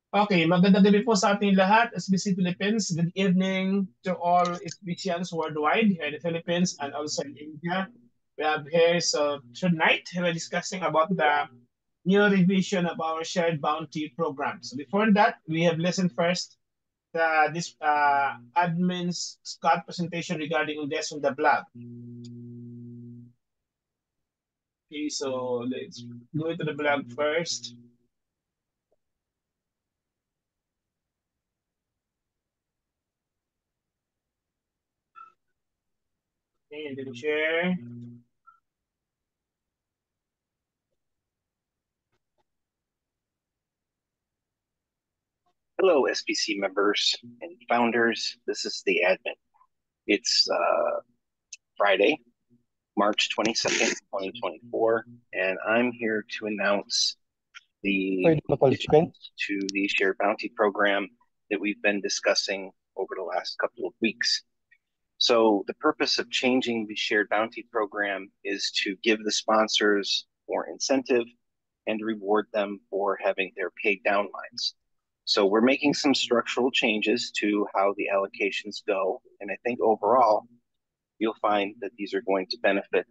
Okay, magandang gabi po sa ating lahat, SBC Philippines. Good evening to all SBCians worldwide here in the Philippines and also in India. We have here, so tonight we're discussing about the new revision of our shared bounty program. So before that, we have listened first this admin's Scott presentation regarding this on the blog. Okay, so let's go to the blog first. Okay, and then share. Hello, SBC members and founders. This is the admin. It's Friday, March 22nd, 2024, and I'm here to announce the additions to the Shared Bounty program that we've been discussing over the last couple of weeks. So the purpose of changing the Shared Bounty program is to give the sponsors more incentive and reward them for having their paid downlines. So we're making some structural changes to how the allocations go. And I think overall, you'll find that these are going to benefit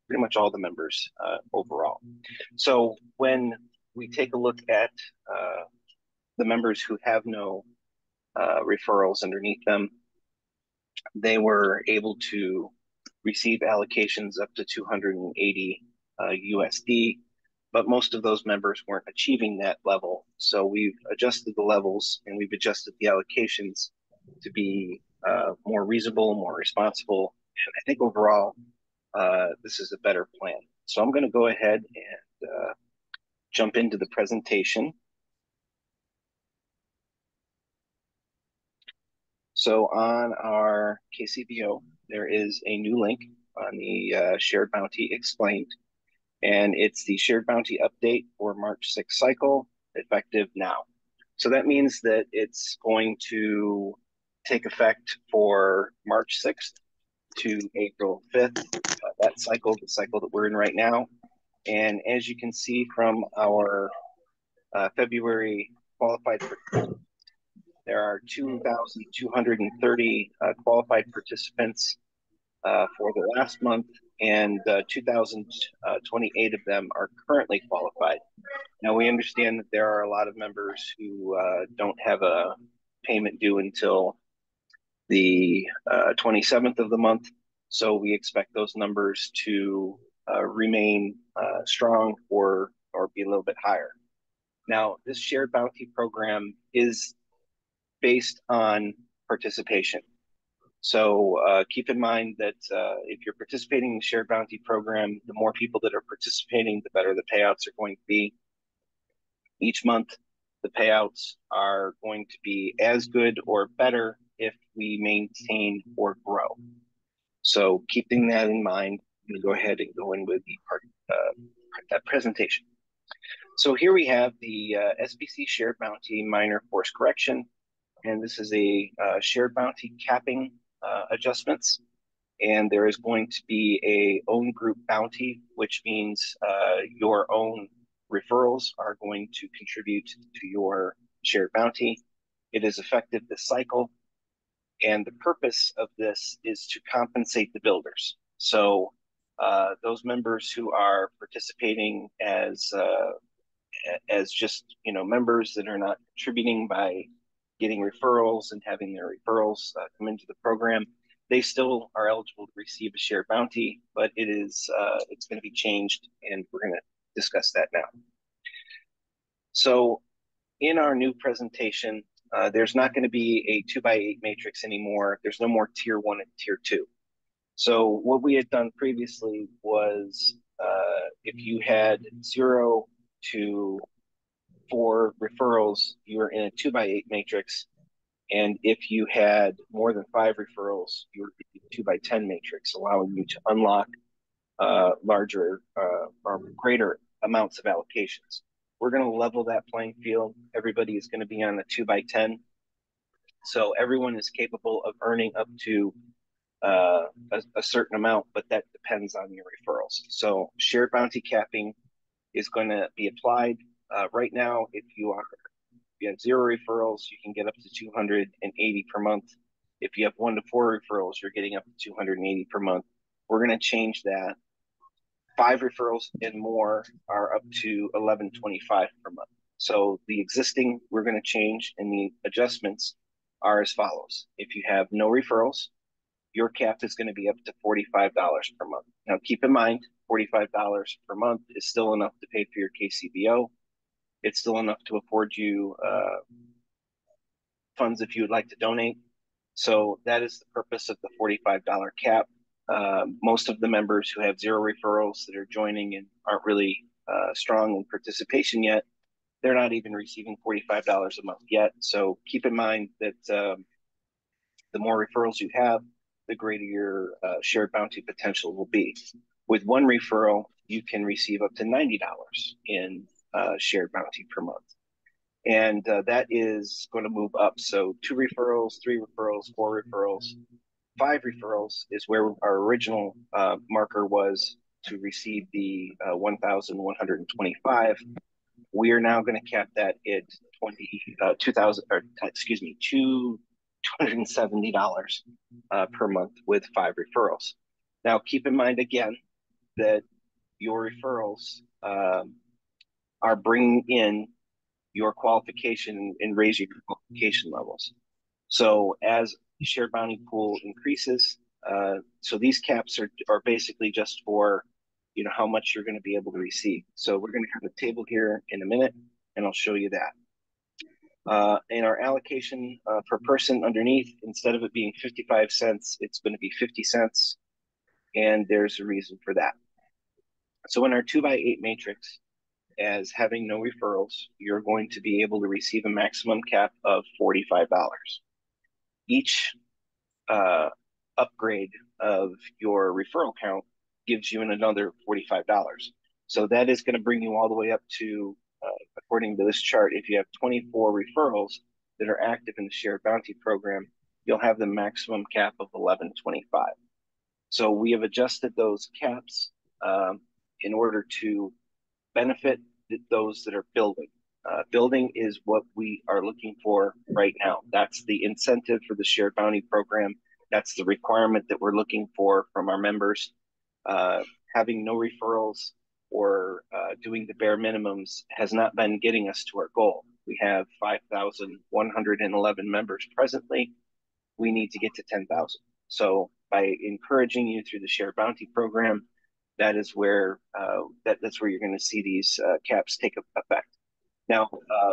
pretty much all the members overall. So when we take a look at the members who have no referrals underneath them, they were able to receive allocations up to 280 USD, but most of those members weren't achieving that level. So we've adjusted the levels and we've adjusted the allocations to be more reasonable, more responsible. And I think overall, this is a better plan. So I'm going to go ahead and jump into the presentation. So on our KCBO, there is a new link on the Shared Bounty Explained, and it's the Shared Bounty update for March 6th cycle, effective now. So that means that it's going to take effect for March 6th to April 5th, that cycle, the cycle that we're in right now. And as you can see from our February qualified participants, there are 2,230 qualified participants for the last month, and 2,028 of them are currently qualified. Now, we understand that there are a lot of members who don't have a payment due until the 27th of the month, so we expect those numbers to remain strong or be a little bit higher. Now, this shared bounty program is based on participation. So keep in mind that if you're participating in the shared bounty program, the more people that are participating, the better the payouts are going to be. Each month, the payouts are going to be as good or better if we maintain or grow. So keeping that in mind, I'm going to go ahead and go in with the that presentation. So here we have the SBC shared bounty minor course correction, and this is a shared bounty capping adjustments. And there is going to be a own group bounty, which means your own referrals are going to contribute to your shared bounty. It is effective this cycle. And the purpose of this is to compensate the builders. So those members who are participating as just members that are not contributing by getting referrals and having their referrals come into the program, they still are eligible to receive a shared bounty, but it's going to be changed, and we're going to discuss that now. So in our new presentation, there's not going to be a 2x8 matrix anymore. There's no more tier 1 and tier 2. So what we had done previously was if you had 0 to 4 referrals, you were in a 2x8 matrix. And if you had more than 5 referrals, you were in a 2x10 matrix, allowing you to unlock larger or greater amounts of allocations. We're going to level that playing field. Everybody is going to be on a 2x10. So everyone is capable of earning up to a certain amount, but that depends on your referrals. So shared bounty capping is going to be applied right now. If you are you have 0 referrals, you can get up to 280 per month. If you have 1 to 4 referrals, you're getting up to 280 per month. We're going to change that. 5 referrals and more are up to 1125 per month. So the existing we're going to change, and the adjustments are as follows. If you have no referrals, your cap is going to be up to $45 per month. Now, keep in mind, $45 per month is still enough to pay for your KCBO. It's still enough to afford you funds if you would like to donate. So that is the purpose of the $45 cap. Most of the members who have 0 referrals that are joining and aren't really strong in participation yet, they're not even receiving $45 a month yet. So keep in mind that the more referrals you have, the greater your shared bounty potential will be. With 1 referral, you can receive up to $90 in shared bounty per month. And that is going to move up. So 2 referrals, 3 referrals, 4 referrals, 5 referrals is where our original marker was to receive the 1,125. We are now going to cap that at $270 per month with 5 referrals. Now, keep in mind again that your referrals are bringing in your qualification and raising your qualification levels. So as the shared bounty pool increases, so these caps are basically just for, how much you're going to be able to receive. So we're going to have a table here in a minute, and I'll show you that. In our allocation per person underneath, instead of it being 55 cents, it's going to be 50 cents. And there's a reason for that. So in our 2x8 matrix, as having no referrals, you're going to be able to receive a maximum cap of $45. Each upgrade of your referral count gives you another $45. So that is going to bring you all the way up to, according to this chart, if you have 24 referrals that are active in the shared bounty program, you'll have the maximum cap of 1125. So we have adjusted those caps in order to benefit those that are building. Building is what we are looking for right now. That's the incentive for the shared bounty program. That's the requirement that we're looking for from our members. Having no referrals or doing the bare minimums has not been getting us to our goal. We have 5,111 members presently. We need to get to 10,000. So by encouraging you through the shared bounty program, that is where that's where you're going to see these caps take effect. Now,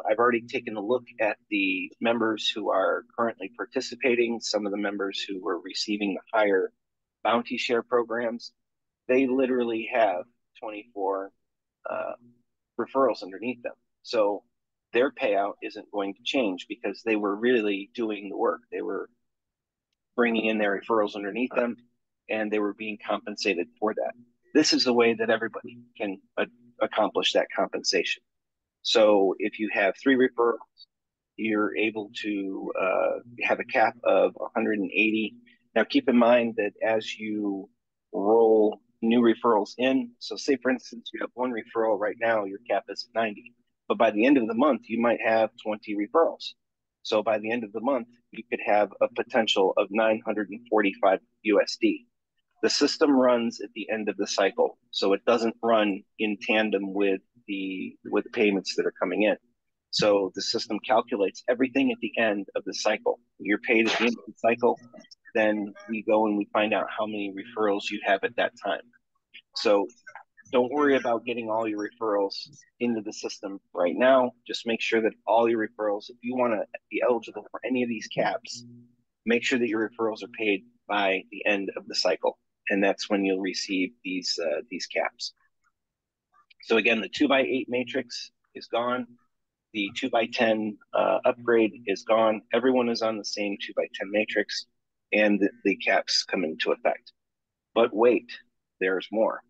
I've already taken a look at the members who are currently participating, some of the members who were receiving the higher bounty share programs. They literally have 24 referrals underneath them. So their payout isn't going to change because they were really doing the work. They were bringing in their referrals underneath them, and they were being compensated for that. This is the way that everybody can accomplish that compensation. So if you have 3 referrals, you're able to have a cap of 180. Now, keep in mind that as you roll new referrals in, so say, for instance, you have 1 referral right now, your cap is 90. But by the end of the month, you might have 20 referrals. So by the end of the month, you could have a potential of 945 USD. The system runs at the end of the cycle, so it doesn't run in tandem with the payments that are coming in. So the system calculates everything at the end of the cycle. You're paid at the end of the cycle, then we go and we find out how many referrals you have at that time. So don't worry about getting all your referrals into the system right now. Just make sure that all your referrals, if you want to be eligible for any of these caps, make sure that your referrals are paid by the end of the cycle. And that's when you'll receive these caps. So again, the 2x8 matrix is gone. The 2x10 upgrade is gone. Everyone is on the same 2x10 matrix, and the caps come into effect. But wait, there's more.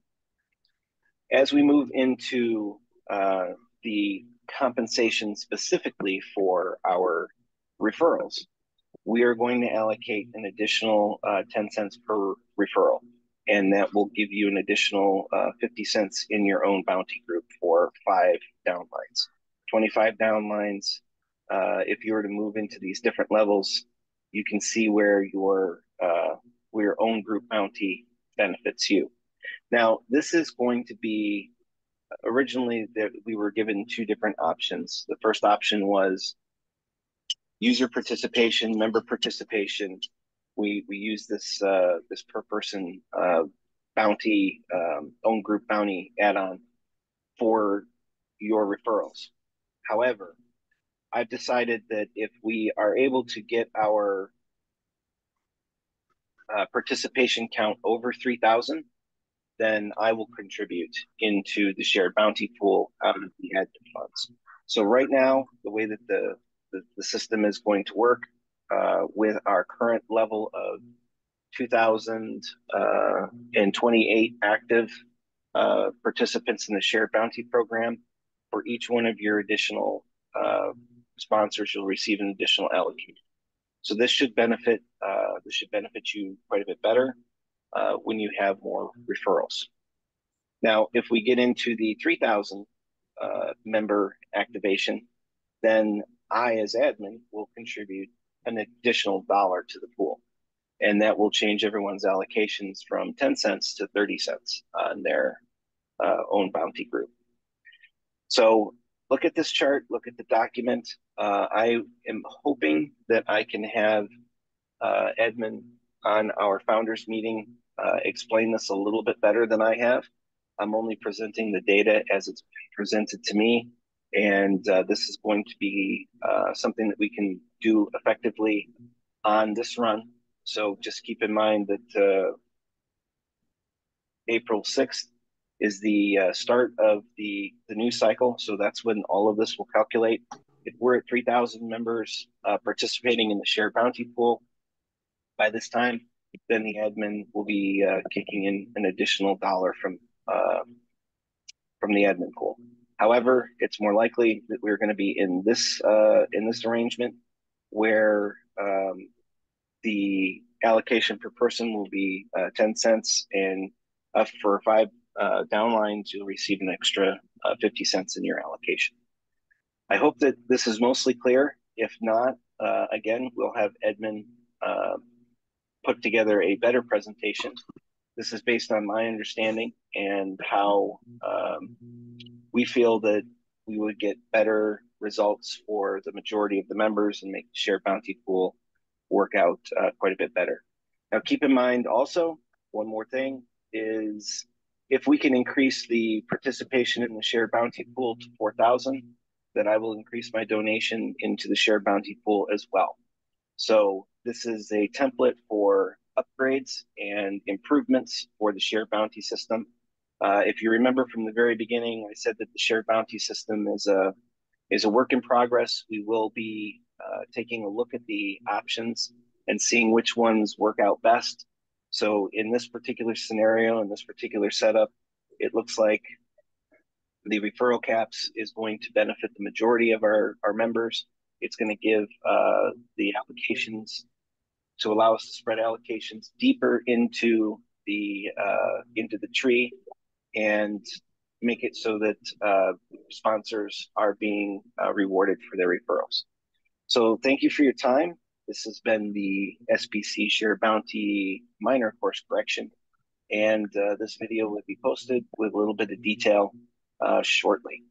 As we move into the compensation specifically for our referrals, we are going to allocate an additional 10 cents per referral, and that will give you an additional 50 cents in your own bounty group for 5 downlines. 25 downlines if you were to move into these different levels, you can see where your own group bounty benefits you. Now, this is going to be originally that we were given two different options. The first option was user participation, member participation. We use this this per person bounty own group bounty add-on for your referrals. However, I've decided that if we are able to get our participation count over 3,000, then I will contribute into the shared bounty pool out of the admin funds. So right now, the way that the system is going to work with our current level of 2,028 active participants in the shared bounty program, for each one of your additional sponsors, you'll receive an additional allocation. So this should benefit you quite a bit better when you have more referrals. Now, if we get into the 3,000 member activation, then I, as admin, will contribute an additional dollar to the pool. And that will change everyone's allocations from 10 cents to 30 cents on their own bounty group. So look at this chart, look at the document. I am hoping that I can have Edmund on our founders meeting explain this a little bit better than I have. I'm only presenting the data as it's been presented to me, and this is going to be something that we can do effectively on this run. So just keep in mind that April 6th is the start of the new cycle. So that's when all of this will calculate. If we're at 3,000 members participating in the shared bounty pool by this time, then the admin will be kicking in an additional dollar from the admin pool. However, it's more likely that we're going to be in this arrangement where the allocation per person will be 10 cents, and for 5 downlines, you'll receive an extra 50 cents in your allocation. I hope that this is mostly clear. If not, again, we'll have Edmund put together a better presentation. This is based on my understanding and how we feel that we would get better results for the majority of the members and make the shared bounty pool work out quite a bit better. Now, keep in mind also, one more thing is if we can increase the participation in the shared bounty pool to 4,000, then I will increase my donation into the shared bounty pool as well. So this is a template for upgrades and improvements for the shared bounty system. If you remember from the very beginning, I said that the shared bounty system is a work in progress. We will be taking a look at the options and seeing which ones work out best. So in this particular scenario, in this particular setup, it looks like the referral caps is going to benefit the majority of our members. It's going to give the allocations to allow us to spread allocations deeper into the tree and make it so that sponsors are being rewarded for their referrals. So thank you for your time. This has been the SBC Share Bounty minor course correction, and this video will be posted with a little bit of detail shortly.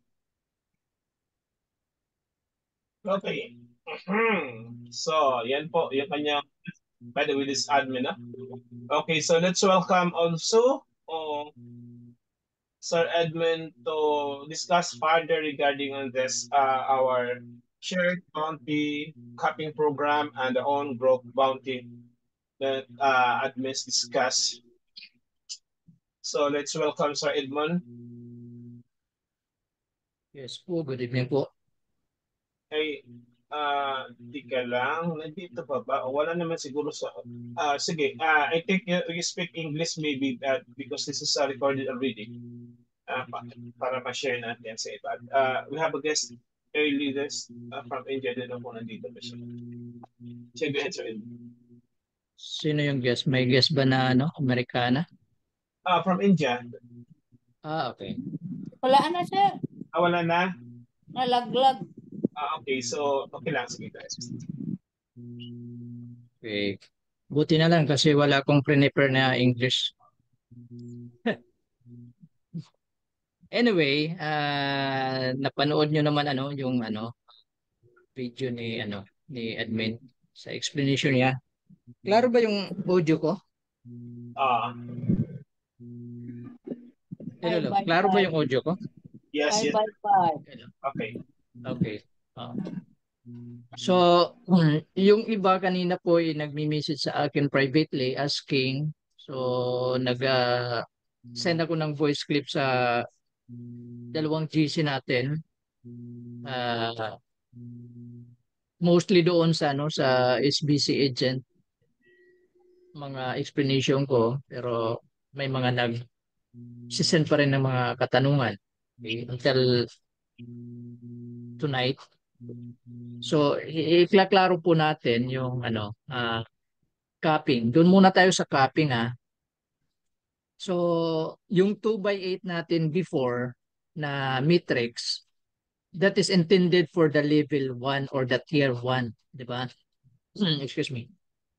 Okay. So, yan po, yung kanya, by the way, this admin. Okay, so let's welcome also Sir Edmund to discuss further regarding on this, our shared bounty capping program and the own group bounty that admins discuss. So let's welcome Sir Edmund. Yes po, good evening po. Ay, di ka lang. Nandito pa ba? O, wala naman siguro sa... sige, I think you speak English maybe because this is recorded already. Para ma-share natin sa iba. We have a guest, early guest from India. Din ako nandito pa siya. Sige, sir. Sino yung guest? May guest ba na Amerikana? From India. Okay. Wala na, sir. Wala na? Nalaglag. Okay. So, okay lang. Sige, guys. Okay. Buti na lang kasi wala akong prepare na English. Anyway, napanood nyo naman yung video ni admin sa explanation niya. Klaro ba yung audio ko? Ah, Hello, Five hello. by Klaro ba five. yung audio ko? yes, Five yes. by five. Hello. Okay. Okay. Ah. So, yung iba kanina po ay nagmi-message sa akin privately asking. So, send ako ng voice clip sa dalawang GC natin. Ah, mostly doon sa SBC agent mga explanation ko, pero may mga send pa rin ng mga katanungan. Okay? Until tonight. So, iklaklaro po natin yung capping. Doon muna tayo sa capping, ah. So, yung 2 by 8 natin before na matrix, that is intended for the level 1 or the tier 1, di ba? Excuse me.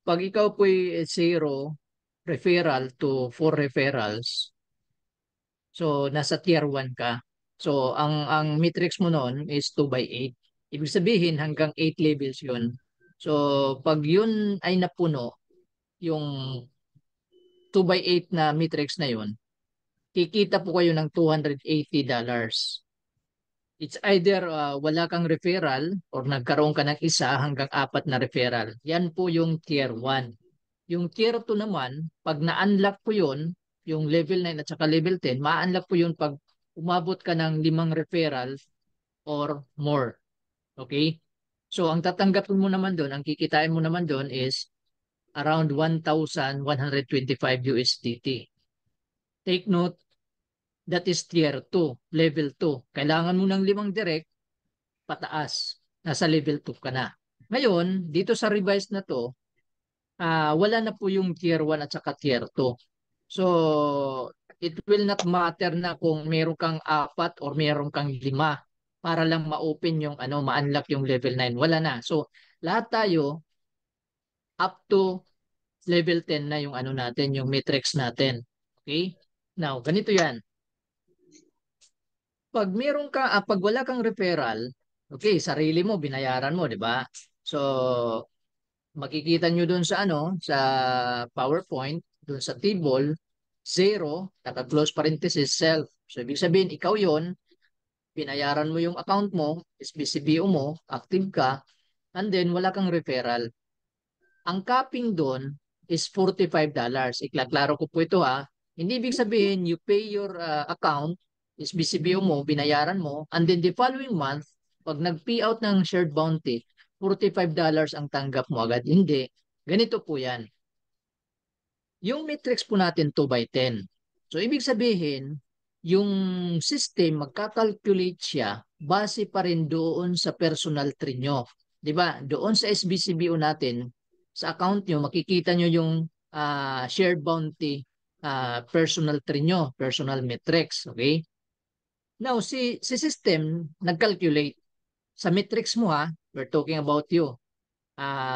Pag ikaw po'y 0 referral to 4 referrals, so nasa tier 1 ka. So, ang matrix mo noon is 2 by 8. Ibig sabihin, hanggang 8 levels yun. So, pag yun ay napuno, yung 2 by 8 na matrix na yun, kikita po kayo ng $280. It's either wala kang referral or nagkaroon ka ng isa hanggang 4 na referral. Yan po yung tier 1. Yung tier 2 naman, pag na-unlock po yun, yung level 9 at saka level 10, ma-unlock po yun pag umabot ka ng 5 referral or more. Okay? So, ang tatanggapin mo naman doon, ang kikitain mo naman doon is around 1,125 USDT. Take note, that is tier 2, level 2. Kailangan mo ng 5 direct, pataas. Nasa level 2 ka na. Ngayon, dito sa revised na to, wala na po yung tier 1 at saka tier 2. So, it will not matter na kung meron kang 4 or meron kang 5 para lang ma-open yung ma-unlock yung level 9. Wala na. So, lahat tayo up to level 10 na yung natin, yung matrix natin. Okay? Now, ganito 'yan. Pag meron ka pag wala kang referral, okay, sarili mo binayaran mo, 'di ba? So, makikita nyo dun sa PowerPoint, dun sa table, 0, naka-close parenthesis, self. So, ibig sabihin, ikaw yon, binayaran mo yung account mo, SBCBO mo, active ka, and then wala kang referral. Ang capping doon is $45. Iklaklaro ko po ito, ha. Hindi ibig sabihin, you pay your account, SBCBO mo, binayaran mo, and then the following month, pag nag-pay out ng shared bounty, $45 ang tanggap mo agad. Hindi. Ganito po yan. Yung matrix po natin 2 by 10. So, ibig sabihin, yung system, magkakalculate siya base pa rin doon sa personal tree nyo. 'Di ba? Doon sa SBCBO natin, sa account nyo, makikita nyo yung shared bounty personal tree nyo, personal matrix. Okay? Now, si system, nag-calculate. Sa matrix mo, ha, we're talking about you.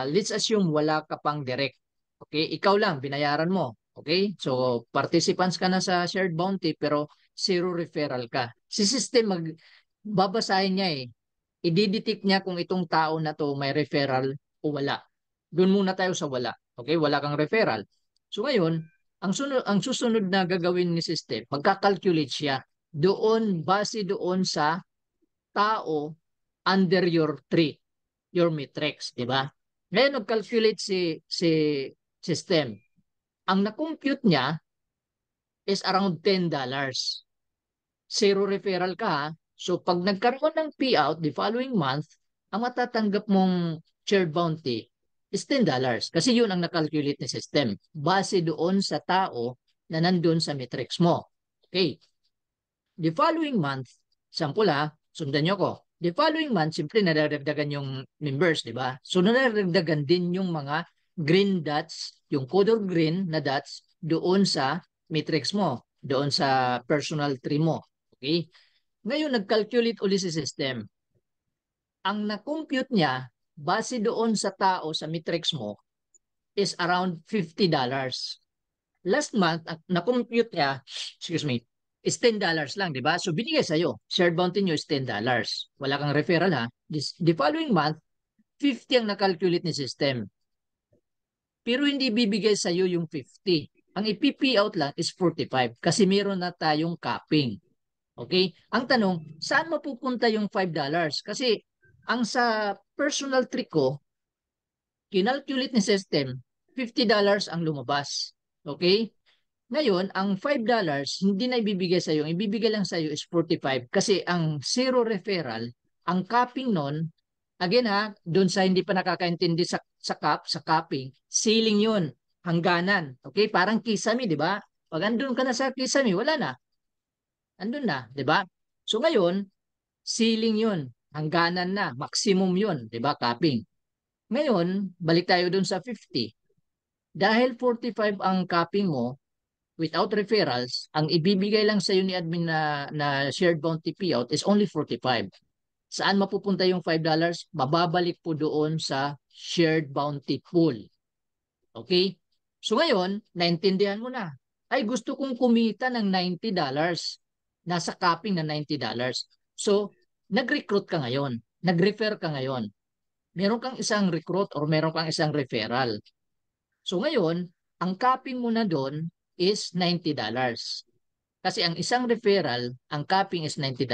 Let's assume wala ka pang direct. Okay? Ikaw lang, binayaran mo. Okay? So, participants ka na sa shared bounty pero 0 referral ka. Si system, babasahin niya eh. I-detect niya kung itong tao na to may referral o wala. Doon muna tayo sa wala. Okay? Wala kang referral. So, ngayon, ang susunod na gagawin ni system, magkakalculate siya doon, base doon sa tao under your tree, your matrix, di ba? Ngayon, nag-calculate si system. Ang na-compute niya is around $10. 0 referral ka, ha? So, pag nagkaroon ng payout the following month, ang matatanggap mong share bounty is $10. Kasi yun ang na-calculate ni system. Base doon sa tao na nandun sa matrix mo. Okay. The following month, sample ha, sundan nyo ko. The following month, siyempre nadadagdagan yung members, di ba? So, nadadagdagan din yung mga green dots, yung color green na dots doon sa matrix mo, doon sa personal tree mo. Okay? Ngayon, nag-calculate uli si system. Ang na-compute niya, base doon sa tao sa matrix mo, is around $50. Last month, na-compute niya, excuse me, is $10 lang, di ba? So, binigay sa'yo. Shared bounty nyo is $10. Wala kang referral, ha? The following month, 50 ang na-calculate ni system. Pero hindi bibigay sa'yo yung 50. Ang ipipi out lang is 45 kasi meron na tayong capping. Okay? Ang tanong, saan mapupunta yung $5? Kasi ang sa personal trick ko, kinalculate ni system, $50 ang lumabas. Okay? Ngayon, ang $5 hindi na ibibigay sa iyo. Ang ibibigay lang sa iyo is 45 kasi ang zero referral, ang capping nun, again ha, doon sa hindi pa nakakaintindi sa capping, ceiling yun, hangganan. Okay? Parang kisame, di ba? Pag andun ka na sa kisame, wala na. Andun na, di ba? So ngayon, ceiling yun, hangganan na, maximum yun, di ba? Capping. Ngayon, balik tayo doon sa 50. Dahil 45 ang capping mo, without referrals, ang ibibigay lang sa iyo ni admin na shared bounty payout is only 45. Saan mapupunta yung $5? Mababalik po doon sa shared bounty pool. Okay? So ngayon, naintindihan mo na. Ay, gusto kong kumita ng $90. Nasa capping na $90. So, nag-recruit ka ngayon. Nag-refer ka ngayon. Meron kang isang recruit or meron kang isang referral. So ngayon, ang capping mo na doon is $90. Kasi ang isang referral, ang capping is $90.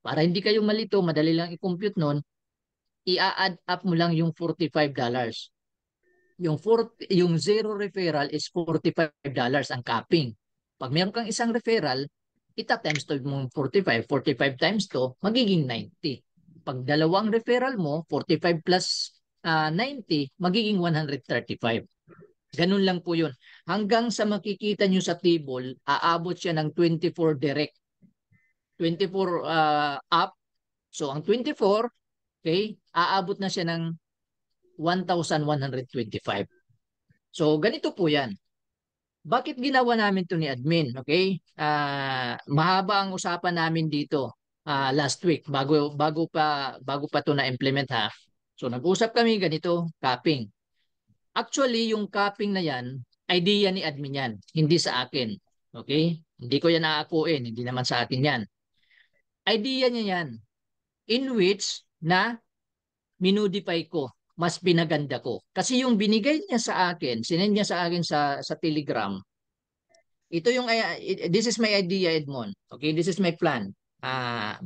Para hindi kayo malito, madali lang i-compute nun, i-add up mo lang yung $45. Yung zero referral is $45 ang capping. Pag meron kang isang referral, ita-times to mo 45. 45 times to, magiging 90. Pag dalawang referral mo, 45 plus 90, magiging 135. Ganun lang po yun. Hanggang sa makikita nyo sa table, aabot siya ng 24 direct. 24 up. So, ang 24, okay, aabot na siya ng 1,125. So, ganito po yan. Bakit ginawa namin to ni admin? Okay? Mahaba ang usapan namin dito last week bago pa to na-implement ha. So, nag-usap kami ganito, capping. Actually, yung capping na yan, idea ni admin yan, hindi sa akin. Okay? Hindi ko yan aakuin, hindi naman sa atin yan. Idea niya yan, in which na minodify ko, mas pinaganda ko. Kasi yung binigay niya sa akin, sinend niya sa akin sa Telegram, ito yung, this is my idea, Edmond. Okay, this is my plan.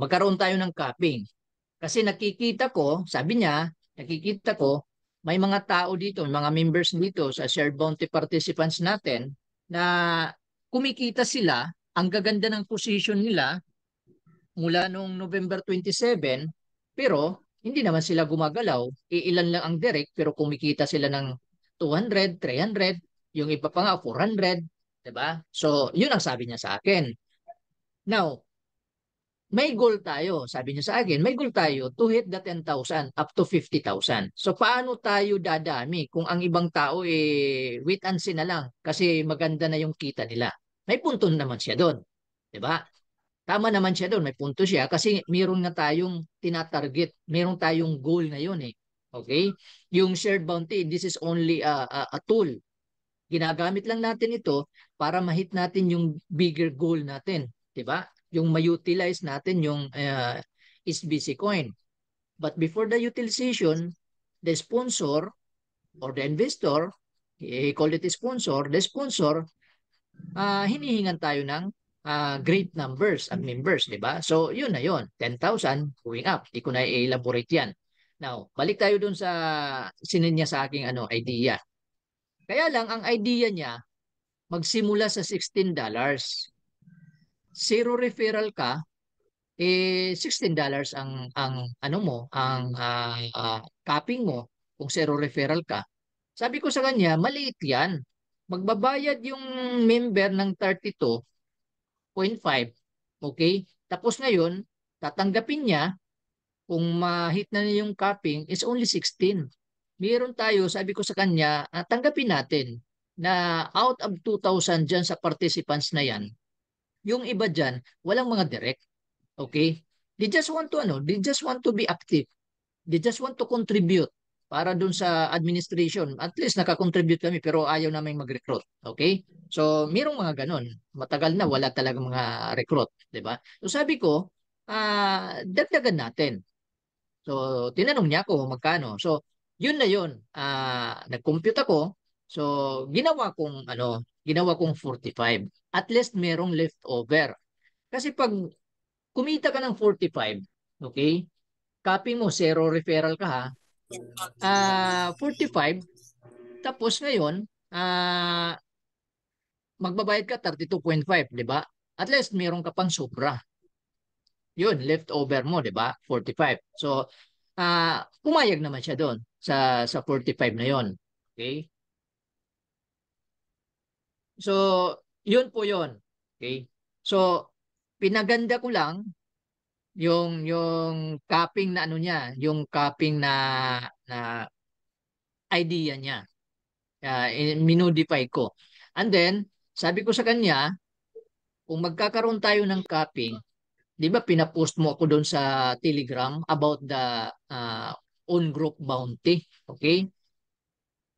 Magkaroon tayo ng capping. Kasi nakikita ko, sabi niya, nakikita ko, may mga tao dito, may mga members dito sa shared bounty participants natin na kumikita sila, ang gaganda ng position nila mula noong November 27, pero hindi naman sila gumagalaw. Iilan lang ang direct, pero kumikita sila ng 200, 300, yung iba pa nga 400, 'di ba? So, yun ang sabi niya sa akin. Now, may goal tayo, sabi niya sa akin, may goal tayo to hit the 10,000 up to 50,000. So paano tayo dadami kung ang ibang tao wait and see na lang kasi maganda na yung kita nila. May punto naman siya doon. 'Di ba? Tama naman siya doon, may punto siya kasi meron na tayong tinatarget, meron tayong goal ngayon eh. Okay? Yung shared bounty, this is only a tool. Ginagamit lang natin ito para ma-hit natin yung bigger goal natin, 'di ba? Yung ma-utilize natin yung SBC coin. But before the utilization, the sponsor or the investor, call it a sponsor, the sponsor, hinihingan tayo ng great numbers at members, di ba? So, yun na yun. 10,000 going up. Di ko na i-elaborate yan. Now, balik tayo dun sa sinin niya sa aking idea. Kaya lang, ang idea niya, magsimula sa $16. Zero referral ka, $16 ang ano mo, ang capping mo kung zero referral ka. Sabi ko sa kanya, maliit 'yan. Magbabayad yung member ng 32.5. Okay? Tapos ngayon, tatanggapin niya kung ma-hit na niya yung capping is only 16. Meron tayo, sabi ko sa kanya, tanggapin natin na out of 2,000 dyan sa participants na yan, yung iba dyan, walang mga direct. Okay? They just want to be active. They just want to contribute para dun sa administration. At least nakakontribute kami pero ayaw namin mag-recruit. Okay? So, mayroong mga ganun. Matagal na wala talaga mga recruit. Di ba? So, sabi ko, dagdagan natin. So, tinanong niya ako magkano. So, yun na yun. Nag-compute ako. So, ginawa kong 45. At least merong leftover. Kasi pag kumita ka ng 45, okay? Copy mo, zero referral ka ha. 45, tapos ngayon, magbabayad ka 32.5, di ba? At least meron ka pang sobra. Yun, leftover mo, di ba? 45. So, pumayag naman siya doon sa 45 na yon. Okay? So, yun po yun. Okay? So, pinaganda ko lang yung capping na ano niya, yung capping na idea niya. Minodify ko. And then, sabi ko sa kanya, kung magkakaroon tayo ng capping, di ba pinapost mo ako doon sa Telegram about the own group bounty. Okay?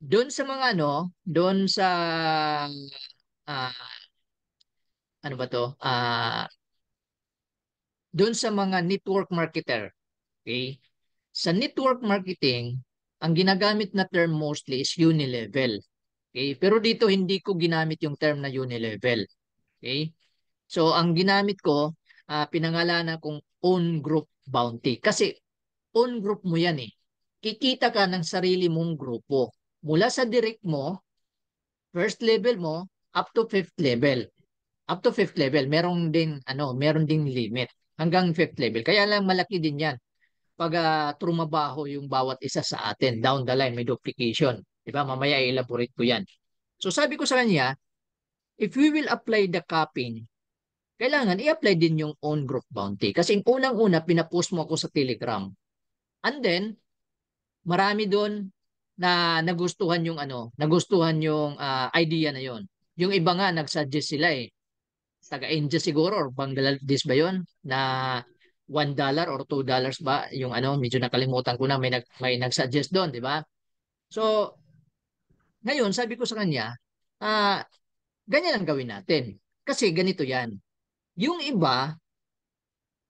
Doon sa mga doon sa ah, ano ba to? Doon sa mga network marketer. Okay? Sa network marketing, ang ginagamit na term mostly is unilevel. Okay? Pero dito hindi ko ginamit yung term na unilevel. Okay? So ang ginamit ko, pinangalanan kong own group bounty. Kasi own group mo yan eh. Kikita ka ng sarili mong grupo. Mula sa direct mo, first level mo, up to fifth level. Up to fifth level, meron ding limit. Hanggang fifth level. Kaya lang malaki din yan pag trumabaho yung bawat isa sa atin. Down the line, may duplication. Diba? Mamaya i-elaborate ko yan. So sabi ko sa kanya, if we will apply the capping, kailangan i-apply din yung own group bounty. Kasi unang-una, pinapost mo ako sa Telegram. And then, marami doon na nagustuhan yung idea na yon. Yung iba nga, nag-suggest sila eh. Taga-India siguro or Bangladesh ba yon na $1 or $2 ba yung medyo nakalimutan ko na may nag-suggest doon, di ba? So, ngayon sabi ko sa kanya, ganyan ang gawin natin. Kasi ganito 'yan. Yung iba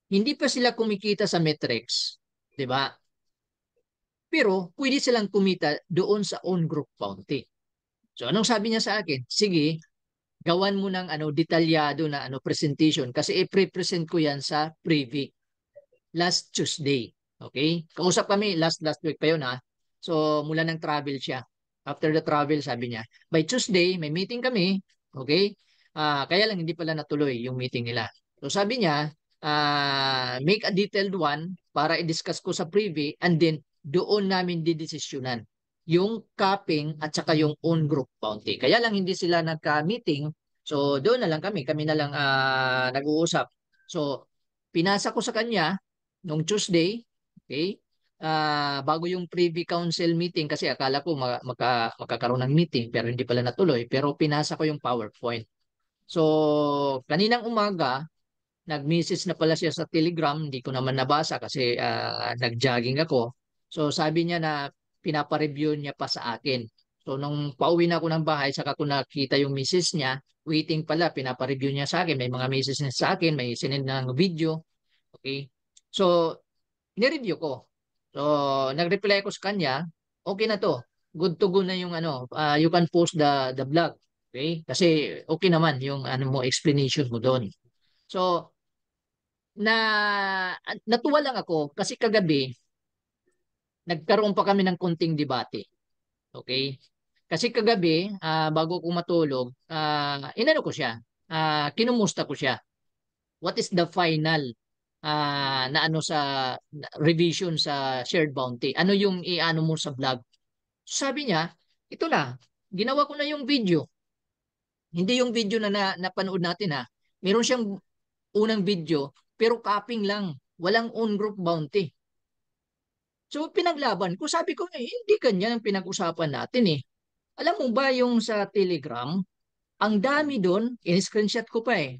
hindi pa sila kumikita sa metrics, 'di ba? Pero pwede silang kumita doon sa own group bounty. So anong sabi niya sa akin? Sige, gawan mo ng detalyado na presentation kasi i-present ko 'yan sa privy last Tuesday. Okay? Kausap kami last week pa 'yon ha. So mula ng travel siya. After the travel sabi niya, by Tuesday may meeting kami. Okay? Kaya lang hindi pala natuloy yung meeting nila. So sabi niya, make a detailed one para i-discuss ko sa privy and then doon namin didesisyonan yung capping at saka yung own group bounty. Kaya lang hindi sila nagka-meeting. So doon na lang kami na lang nag-uusap. So pinasa ko sa kanya nung Tuesday, okay? Bago yung privy council meeting kasi akala ko magkakaroon ng meeting pero hindi pala natuloy pero pinasa ko yung PowerPoint. So kaninang umaga nag-message na pala siya sa Telegram, hindi ko naman nabasa kasi nag-jogging ako. So sabi niya na pinapa-review niya pa sa akin. So nung pauwi na ako ng bahay, saka ko nakita yung message niya, waiting pala, pinapa-review niya sa akin. May mga message niya sa akin, may sinend ng video. Okay? So, nireview ko. So, nag-reply ko sa kanya, okay na to. Good to go na yung you can post the blog. Okay? Kasi okay naman yung mo explanation mo doon. So, na natuwa lang ako kasi kagabi nagkaroon pa kami ng konting debate. Okay? Kasi kagabi, bago ko matulog, inano ko siya, kinumusta ko siya. What is the final na revision sa shared bounty? Ano yung iano mo sa vlog? Sabi niya, ito na, ginawa ko na yung video. Hindi yung video na napanood natin ha. Meron siyang unang video, pero capping lang. Walang on group bounty. So pinaglaban ko, sabi ko, hindi ganyan ang pinag-usapan natin eh. Alam mo ba yung sa Telegram, ang dami doon, in-screenshot ko pa eh.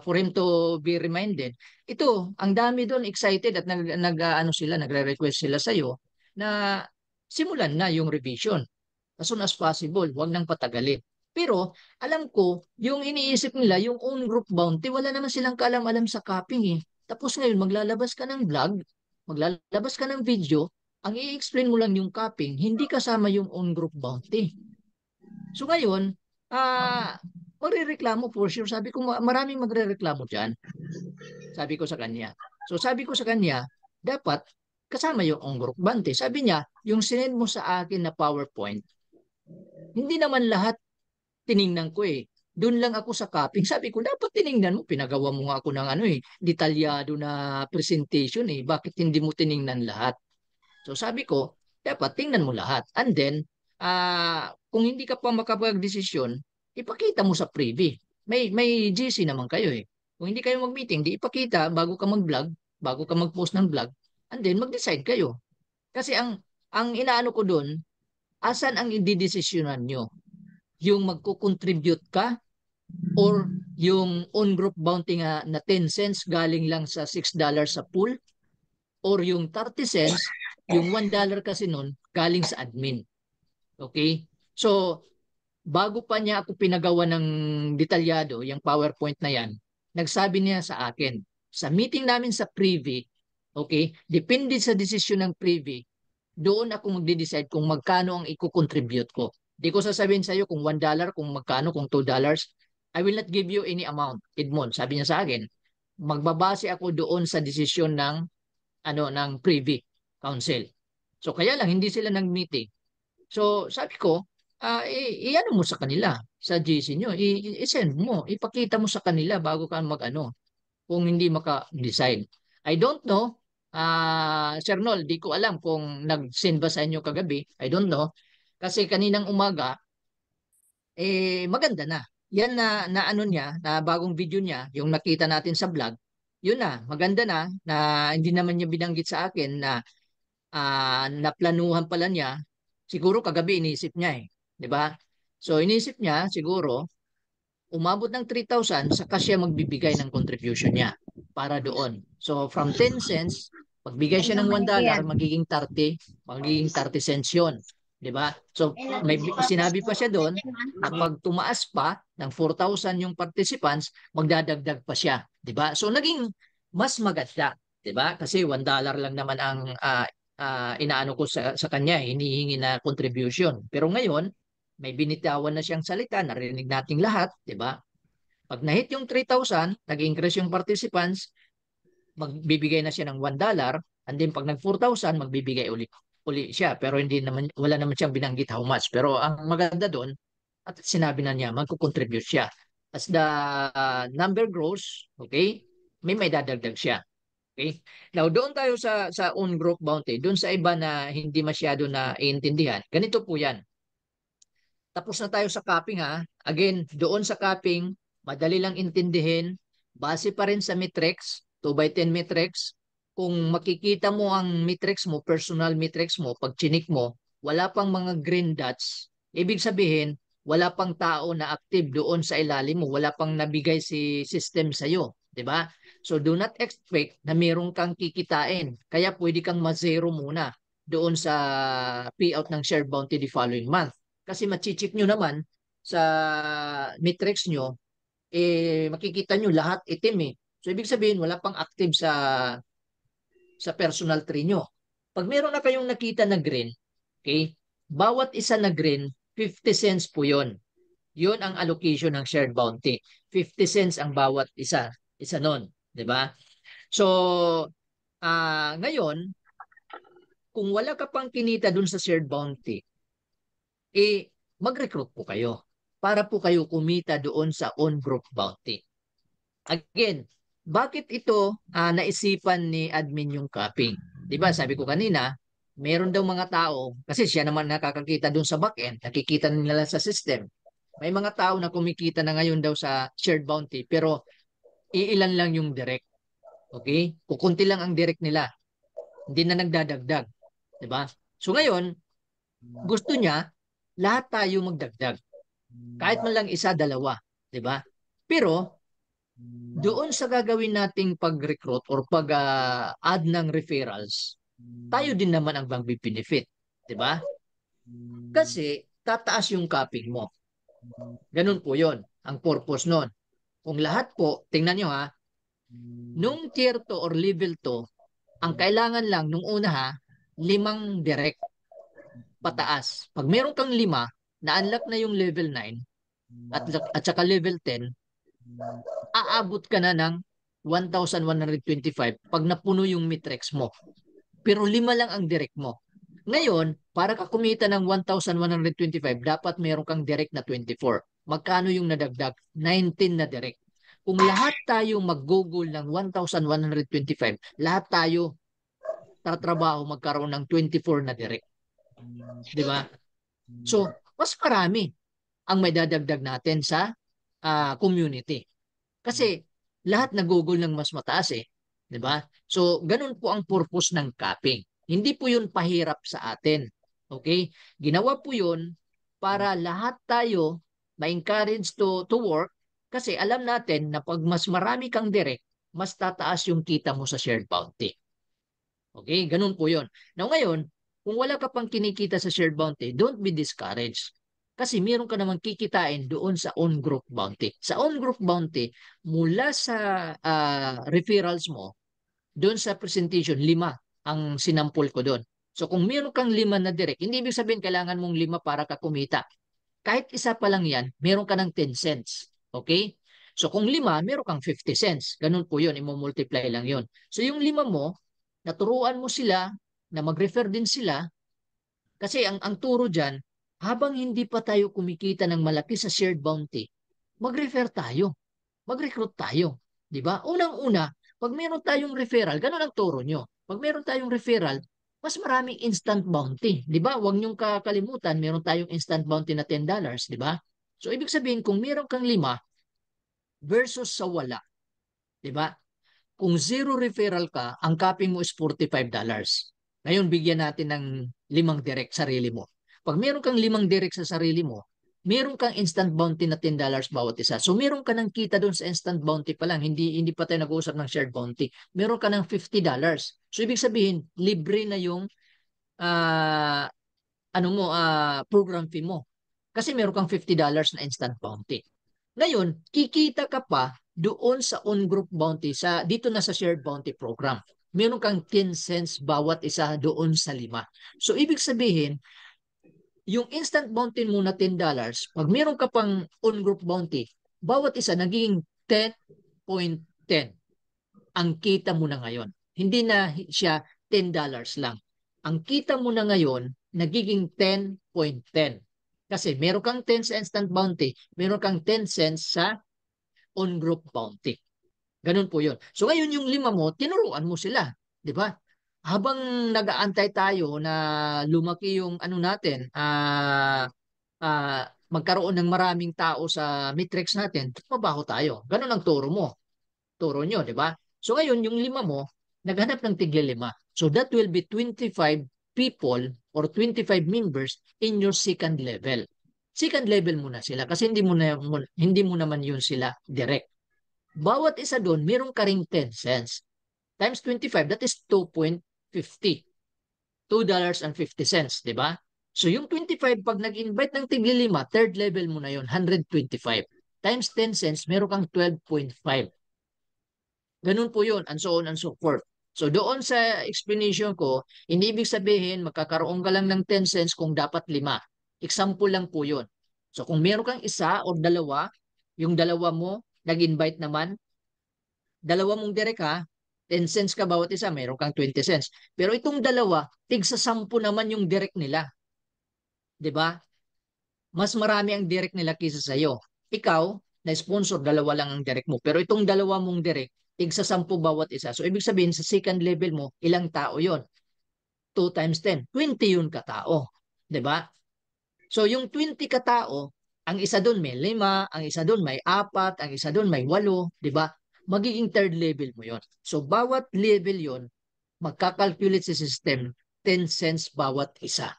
for him to be reminded. Ito, ang dami doon excited at ano sila, nagre-request sila sa iyo na simulan na yung revision as soon as possible, wag nang patagalin. Pero alam ko, yung iniisip nila, yung own group bounty, wala naman silang kaalam-alam sa copying eh. Tapos ngayon, maglalabas ka ng vlog, maglalabas ka ng video, ang i-explain mo lang yung copying, hindi kasama yung own group bounty. So ngayon, magrereklamo for sure. Sabi ko, maraming magrereklamo dyan. Sabi ko sa kanya. So sabi ko sa kanya, dapat kasama yung own group bounty. Sabi niya, yung sinend mo sa akin na PowerPoint, hindi naman lahat tiningnan ko eh. Doon lang ako sa copying. Sabi ko, dapat tiningnan mo. Pinagawa mo nga ako ng ano eh, detalyado na presentation eh. Bakit hindi mo tiningnan lahat? So sabi ko, dapat tingnan mo lahat. And then, kung hindi ka pa makapag-desisyon, ipakita mo sa privy. May GC naman kayo eh. Kung hindi kayo mag-meeting, di ipakita bago ka mag-vlog, bago ka mag-post ng vlog, and then mag-decide kayo. Kasi ang inaano ko doon, asan ang ididesisyonan nyo? Yung magko-contribute ka or yung on-group bounty nga na 10 cents galing lang sa $6 sa pool or yung 30 cents, yung $1 kasi nun galing sa admin. Okay? So, bago pa niya ako pinagawa ng detalyado, yung PowerPoint na yan, nagsabi niya sa akin, sa meeting namin sa privy, okay, depende sa desisyon ng privy, doon ako magde-decide kung magkano ang i-contribute ko. Di ko sasabihin sa iyo kung $1, kung magkano, kung $2. I will not give you any amount, Edmond. Sabi niya sa akin, magbabase ako doon sa desisyon ng Privy Council. So kaya lang hindi sila nag-meeting. So sabi ko, i-ano mo sa kanila sa GC nyo, i-send mo, ipakita mo sa kanila bago ka mag-ano kung hindi maka-decide. I don't know, Sir Nol, di ko alam kung nag-send ba sa inyo kagabi. I don't know. Kasi kaninang umaga, maganda na. Yan na ano niya, na bagong video niya, yung nakita natin sa vlog, yun na, maganda na hindi naman niya binanggit sa akin na naplanuhan pala niya. Siguro kagabi inisip niya eh. 'Di ba? So inisip niya siguro umabot ng 3,000 saka siya magbibigay ng contribution niya para doon. So from 10 cents, pagbigay siya ng $1, magiging 30 cents 'yon. 'Di ba? So may sinabi pa siya doon na pag tumaas pa ng 4,000 yung participants, magdadagdag pa siya, 'di ba? So naging mas maganda, 'di ba? Kasi $1 lang naman ang inaano ko sa kanya, hinihingi na contribution. Pero ngayon, may binitawan na siyang salita, narinig nating lahat, 'di ba? Pag na-hit yung 3,000, nag-increase yung participants, magbibigay na siya ng $1, and then pag nag-4,000, magbibigay uli siya. Pero hindi naman, wala naman siyang binanggit how much. Pero ang maganda doon, at sinabi na niya, magko-contribute siya. As the number grows, okay, may dadagdag siya. Okay? Now, doon tayo sa own group bounty, doon sa iba na hindi masyado na iintindihan, ganito po yan. Tapos na tayo sa capping ha. Again, doon sa capping, madali lang intindihin. Base pa rin sa matrix, 2x10 matrix. Kung makikita mo ang matrix mo, personal matrix mo, pag chinik mo, wala pang mga green dots. Ibig sabihin, wala pang tao na active doon sa ilalim mo. Wala pang nabigay si system sa'yo. 'Di ba? So do not expect na meron kang kikitain. Kaya pwede kang ma-zero muna doon sa payout ng share bounty the following month. Kasi machichik nyo naman sa matrix nyo, makikita nyo lahat itim eh. So, ibig sabihin, wala pang active sa personal tree nyo. Pag meron na kayong nakita na green, okay, bawat isa na green, 50 cents po yun. Yun ang allocation ng shared bounty. 50 cents ang bawat isa. Isa nun. Diba? So, ngayon, kung wala ka pang kinita dun sa shared bounty, mag-recruit po kayo para po kayo kumita doon sa on-group bounty. Again, bakit ito naisipan ni admin yung capping? Di ba sabi ko kanina, meron daw mga tao, kasi siya naman nakakakita doon sa back-end, nakikita nila sa system. May mga tao na kumikita na ngayon daw sa shared bounty, pero iilan lang yung direct. Okay? Kukunti lang ang direct nila. Hindi na nagdadagdag. Di ba? So ngayon, gusto niya, lahat tayo magdagdag. Kahit man lang isa, dalawa. Di ba? Pero, Doon sa gagawin nating pag-recruit or pag-add ng referrals, tayo din naman ang magbe-benefit, 'di ba? Kasi tataas yung capping mo. Ganun po 'yon, ang purpose nun. Kung lahat po, tingnan nyo ha, nung tier 2 or level 2, ang kailangan lang nung una ha, 5 direct pataas. Pag meron kang 5, na-unlock na yung level 9 at saka level 10, aabot ka na ng 1,125 pag napuno yung matrix mo. Pero 5 lang ang direct mo. Ngayon, para ka kumita ng 1,125, dapat meron kang direct na 24. Magkano yung nadagdag? 19 na direct. Kung lahat tayo mag-google ng 1,125, lahat tayo tatrabaho magkaroon ng 24 na direct. Di ba? So, mas marami ang may dadagdag natin sa community. Kasi lahat nag-google ng mas mataas eh. Di ba? So, ganun po ang purpose ng capping. Hindi po yun pahirap sa atin. Okay? Ginawa po yun para lahat tayo ma-encourage to work kasi alam natin na pag mas marami kang direct, mas tataas yung kita mo sa shared bounty. Okay? Ganun po yun. Now ngayon, kung wala ka pang kinikita sa shared bounty, don't be discouraged. Kasi meron ka namang kikitain doon sa on-group bounty. Sa on-group bounty, mula sa referrals mo, doon sa presentation, 5 ang sinampol ko doon. So kung meron kang 5 na direct, hindi ibig sabihin kailangan mong 5 para ka kumita. Kahit isa pa lang yan, meron ka ng 10 cents. Okay? So kung 5, meron kang 50 cents. Ganun po yun, i-multiply lang yun. So yung 5 mo, naturuan mo sila na mag-refer din sila kasi ang turo dyan, habang hindi pa tayo kumikita ng malaki sa shared bounty, mag-refer tayo, mag-recruit tayo. Di ba? Unang-una, pag meron tayong referral, ganun ang turo nyo. Pag meron tayong referral, mas maraming instant bounty. Di ba? Huwag niyong kakalimutan, meron tayong instant bounty na $10. Di ba? So, ibig sabihin, kung meron kang 5 versus sa wala, di ba? Kung zero referral ka, ang capping mo is $45. Ngayon, bigyan natin ng 5 direct sarili mo. Pag meron kang 5 direct sa sarili mo, meron kang instant bounty na $10 bawat isa. So, meron ka ng kita doon sa instant bounty pa lang. Hindi pa tayo nag-uusap ng shared bounty. Meron ka ng $50. So, ibig sabihin, libre na yung uh, program fee mo. Kasi meron kang $50 na instant bounty. Ngayon, kikita ka pa doon sa on-group bounty dito na sa shared bounty program. Meron kang 10 cents bawat isa doon sa 5. So, ibig sabihin, yung instant bounty mo na $10, pag meron ka pang on-group bounty, bawat isa naging 10.10 ang kita mo na ngayon. Hindi na siya $10 lang. Ang kita mo na ngayon, nagiging 10.10. Kasi meron kang 10 sa instant bounty, meron kang 10 cents sa on-group bounty. Ganun po yun. So ngayon yung 5 mo, tinuruan mo sila. Di ba? Habang nag-aantay tayo na lumaki yung natin, magkaroon ng maraming tao sa matrix natin, mabaho tayo. Ganun ang turo mo. Turo nyo, di ba? So ngayon, yung 5 mo, naghanap ng tigli 5. So that will be 25 people or 25 members in your second level. Second level muna sila kasi hindi mo naman yun sila direct. Bawat isa doon, meron ka ring 10 cents. Times 25, that is 2.50. $2.50, di ba? So yung 25, pag nag-invite ng tigli 5, third level mo na yun, 125. Times 10 cents, meron kang 12.5. Ganun po yun, and so on and so forth. So doon sa explanation ko, hindi ibig sabihin magkakaroon ka lang ng 10 cents kung dapat 5. Example lang po yun. So kung meron kang isa o dalawa, yung dalawa mo, nag-invite naman, dalawa mong direct ha, 10 cents ka bawat isa, meron kang 20 cents. Pero itong dalawa, tig sa 10 naman yung direct nila. 'Di ba? Mas marami ang direct nila kaysa sa iyo. Ikaw, na sponsor, dalawa lang ang direct mo. Pero itong dalawa mong direct, tig sa 10 bawat isa. So ibig sabihin sa second level mo, ilang tao 'yon? 2 times 10, 20 yun katao. 'Di ba? So yung 20 katao, ang isa doon may 5, ang isa doon may 4, ang isa doon may 8, 'di ba? Magiging third level mo 'yon. So bawat level 'yon, magka-calculate sa system 10 cents bawat isa.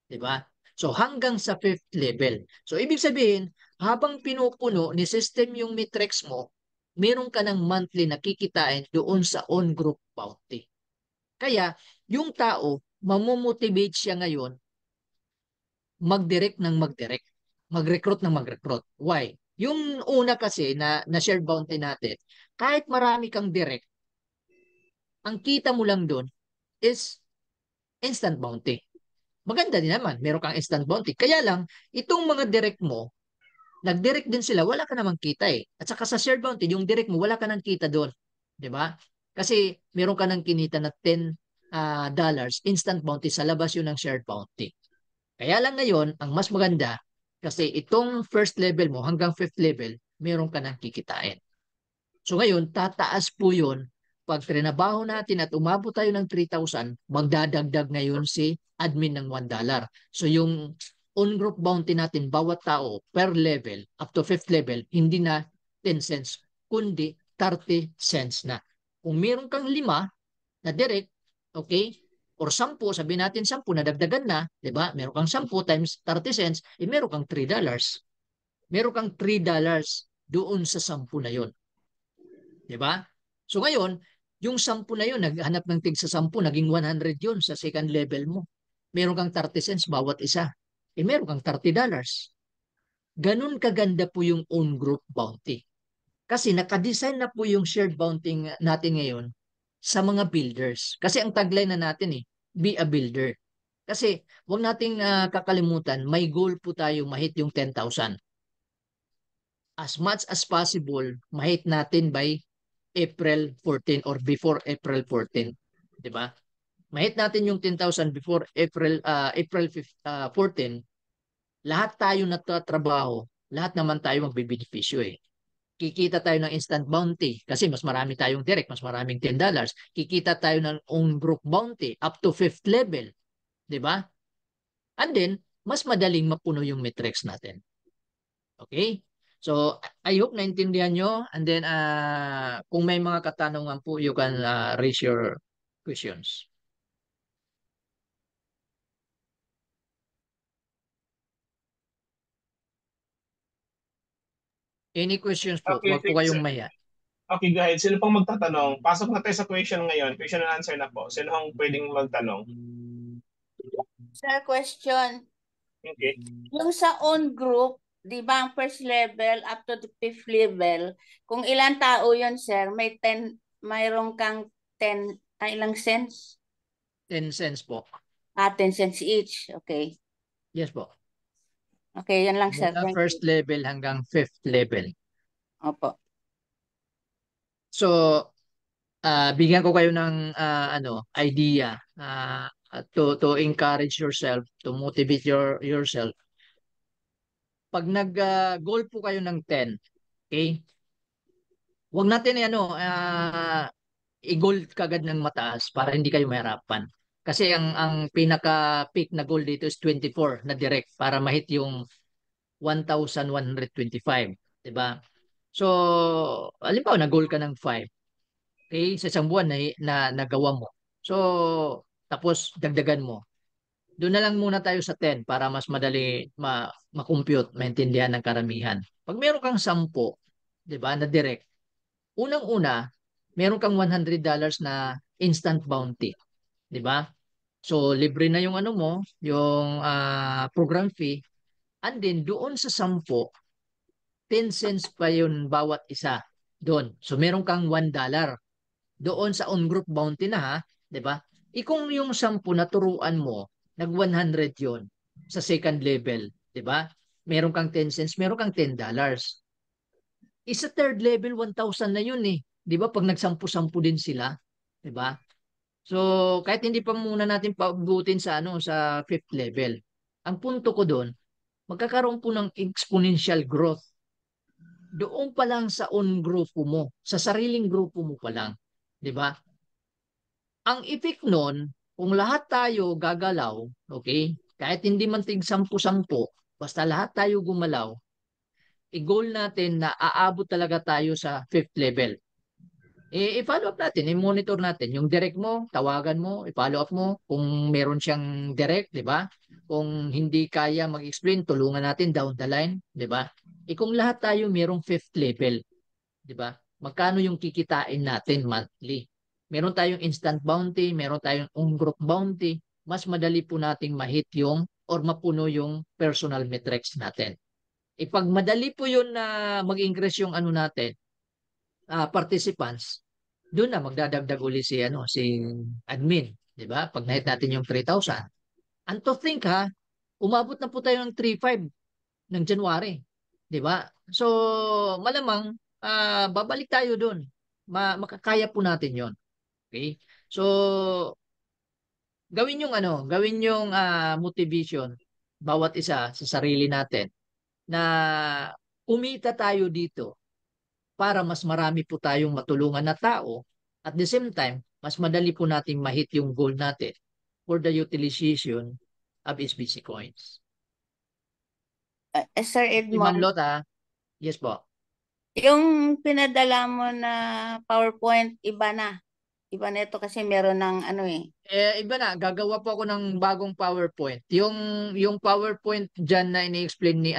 'Di ba? So hanggang sa fifth level. So ibig sabihin, habang pinupuno ni system yung matrix mo, meron ka ng monthly na kikitain doon sa on-group bounty. Kaya, yung tao, mamomotivate siya ngayon mag-direct ng mag-direct, mag-recruit ng mag-recruit. Why? Yung una kasi na share bounty natin, kahit marami kang direct, ang kita mo lang doon is instant bounty. Maganda din naman, meron kang instant bounty. Kaya lang, itong mga direct mo, nag-direct din sila, wala ka namang kita eh. At saka sa share bounty, yung direct mo, wala ka nang kita doon. Di ba? Kasi meron ka nang kinita na $10 instant bounty sa labas yun ng shared bounty. Kaya lang ngayon, ang mas maganda, kasi itong first level mo hanggang fifth level, meron ka nang kikitain. So ngayon, tataas po yun. Pag trinabaho natin at umabot tayo ng 3,000, magdadagdag ngayon si admin ng $1. So yung on-group bounty natin, bawat tao per level, up to fifth level, hindi na 10 cents, kundi 30 cents na. Kung meron kang 5 na direct, okay, or 10, sabihin natin 10 na dagdagan na, di ba? Meron kang 10 times 30 cents, meron kang $3. Meron kang $3 doon sa 10 na yon. Di ba? So ngayon, yung 10 na yun, naghanap ng tig sa 10, naging 100 yun sa second level mo. Meron kang 30 cents bawat isa. Meron kang $30. Ganun kaganda po yung own group bounty. Kasi nakadesign na po yung shared bounty natin ngayon sa mga builders. Kasi ang tagline na natin be a builder. Kasi wag nating kakalimutan, may goal po tayo mahit yung 10,000. As much as possible, mahit natin by April 14 or before April 14. Di ba? Mahit natin yung 10,000 before April 14. Lahat tayo nagtatrabaho, lahat naman tayo magbebenepisyo eh. Kikita tayo ng instant bounty kasi mas marami tayong direct, mas maraming $10. Kikita tayo ng own group bounty up to fifth level. Di ba? And then, mas madaling mapuno yung metrics natin. Okay? So, I hope naintindihan nyo. And then, kung may mga katanungan po, you can raise your questions. Any questions po? Okay, Huwag po thanks. kayong maya. Okay, go ahead. Sino pong magtatanong? Pasok na tayo sa question ngayon. Question and answer na po. Sino pong pwedeng magtanong? Sir, question. Okay. Yung sa own group, di ba ang first level up to the fifth level, kung ilang tao yun, sir, mayroong kang 10, ilang cents? 10 cents po. 10 cents each. Okay. Yes po. Okay, yan lang, sir. Mula Thank first you. level hanggang fifth level. Opo. So, bigyan ko kayo ng idea to encourage yourself, to motivate yourself. Pag nag-goal po kayo ng 10, okay? Huwag natin i-goal kagad ng mataas para hindi kayo mahirapan. Kasi ang pinaka-peak na goal dito is 24 na direct para mahit yung 1,125, 'di ba? So, halimbawa na-goal ka ng 5. Okay, sa isang buwan na nagawa mo. So, tapos dagdagan mo. Doon na lang muna tayo sa 10 para mas madali ma-compute, maintindihan ng karamihan. Pag meron kang 10, 'di ba, na direct, unang-una, meron kang $100 na instant bounty, 'di ba? So libre na yung ano mo, yung program fee, and then doon sa 10, 10 cents pa yun bawat isa doon. So meron kang $1 doon sa on-group bounty na ha, 'di ba? Kung yung 10 na turuan mo, nag 100 yon sa second level, 'di ba? Meron kang 10 cents, meron kang $10. Isa third level 1,000 na yun eh. 'Di ba? Pag nagsampu-sampu din sila, 'di ba? So, kahit hindi pa muna natin paabutin sa sa fifth level. Ang punto ko doon, magkakaroon po ng exponential growth doon pa lang sa own grupo mo, sa sariling grupo mo pa lang, 'di ba? Ang effect noon, kung lahat tayo gagalaw, okay? Kahit hindi man tig 10-10, basta lahat tayo gumalaw, i-goal natin na aabot talaga tayo sa fifth level. I-follow up natin, i-monitor natin. Yung direct mo, tawagan mo, i-follow up mo. Kung meron siyang direct, di ba? Kung hindi kaya mag-explain, tulungan natin down the line, di ba? Kung lahat tayo merong fifth level, di ba? magkano yung kikitain natin monthly. Meron tayong instant bounty, meron tayong on-group bounty, mas madali po nating ma-hit yung or mapuno yung personal metrics natin. Ipag madali po yun na mag-increase yung ano natin, participants, doon na magdadagdag uli si admin, 'di ba? Pag na-hit natin yung 3,000. And to think umabot na po tayo ng 3,500 ng January, 'di ba? So malamang babalik tayo doon. Makakaya po natin 'yon. Okay? So gawin yung motivation bawat isa sa sarili natin na umita tayo dito para mas marami po tayong matulungan na tao at the same time, mas madali po nating ma-hit yung goal natin for the utilization of SBC coins. Sir Ma'am Edmond, Lota, yes po. yung pinadala mo na PowerPoint, iba na. Iba na ito kasi meron ng ano eh. Iba na, gagawa po ako ng bagong PowerPoint. Yung PowerPoint diyan na ini-explain ni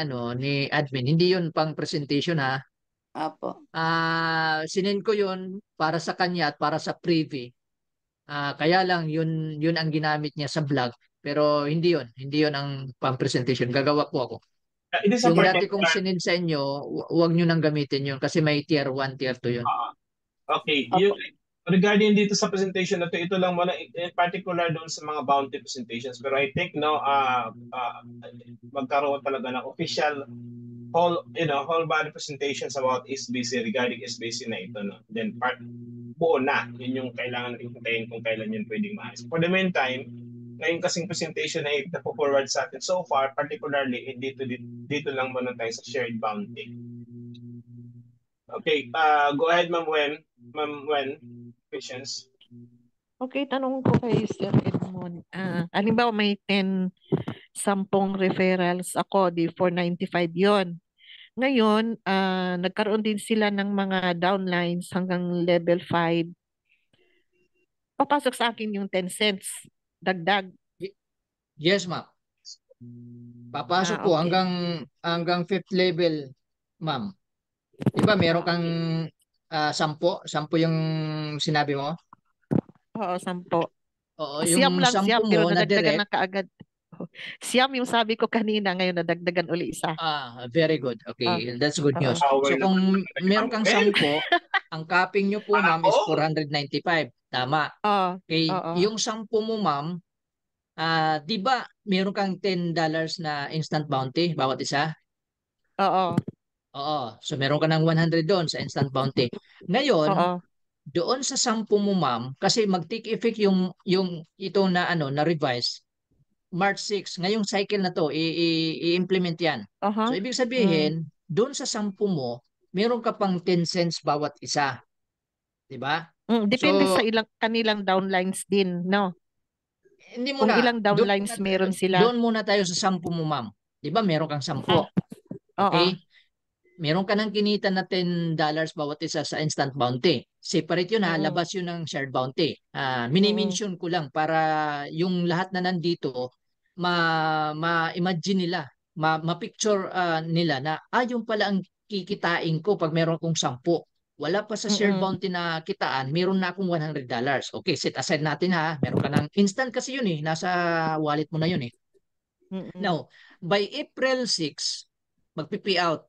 admin, hindi 'yun pang presentation Apo. Sinend ko 'yun para sa kanya at para sa privy. Kaya lang yun ang ginamit niya sa vlog, pero hindi 'yun ang pang presentation. Gagawa po ako. It is a Yung dati kong particular. sinend sa inyo, huwag nyo nang gamitin yun kasi may tier 1, tier 2 yun. Okay. Apo. Regarding dito sa presentation na ito lang muna in particular doon sa mga bounty presentations. Pero I think magkaroon talaga ng official whole body presentations about SBC regarding SBC na ito. No? Then buo na. Yun yung kailangan natin hintayin kung kailan yun pwedeng maayos. For the meantime, ngayon kasing presentation na ito forward sa atin so far, particularly dito lang muna tayo sa shared bounty. Okay, go ahead Ma'am Wen. Patience. Okay, tanong ko kay Sir Edmond. Halimbawa may 10 referrals ako, di 495 yon. Ngayon, nagkaroon din sila ng mga downlines hanggang level 5. Papasok sa akin yung 10 cents. Dagdag. Yes, ma'am. Papasok po Okay. hanggang 5th level, ma'am. Diba meron kang 10 yung sinabi mo? Oo, 10. Oo, Siyam yung lang, 10 siyam, pero mo na nadagdagan direct. na kaagad. Siyam yung sabi ko kanina, ngayon nadagdagan uli isa. Very good. Okay, that's good news. Power So kung meron kang 10, ang capping nyo po, ma'am, is 495. Tama. Oo. Okay, Oo. yung 10 mo, ma'am, di ba meron kang $10 na instant bounty bawat isa? Oo. Oo. So meron ka ng 100 doon sa instant bounty. Ngayon, Oo. doon sa 10 mo, ma'am, kasi mag-take effect yung ito na na revise March 6. Ngayong cycle na to, i-implement 'yan. Uh-huh. So ibig sabihin, doon sa 10 mo, meron ka pang 10 cents bawat isa. 'Di ba? Depende So sa kanilang downlines din, no? hindi mo Kung na ilang downlines meron sila. doon muna tayo sa 10 mo, ma'am. 'Di ba? Meron kang 10. Oo. Okay? Meron ka ng kinita na $10 bawat isa sa instant bounty. Separate yun labas yun ng shared bounty. Mini-mention ko lang para yung lahat na nandito ma-imagine nila, ma-picture nila na yung pala ang kikitain ko pag meron akong 10. Wala pa sa shared bounty na kitaan, meron na akong $100. Okay, set aside natin meron ka ng instant kasi yun nasa wallet mo na yun Now, by April 6, magpipi out.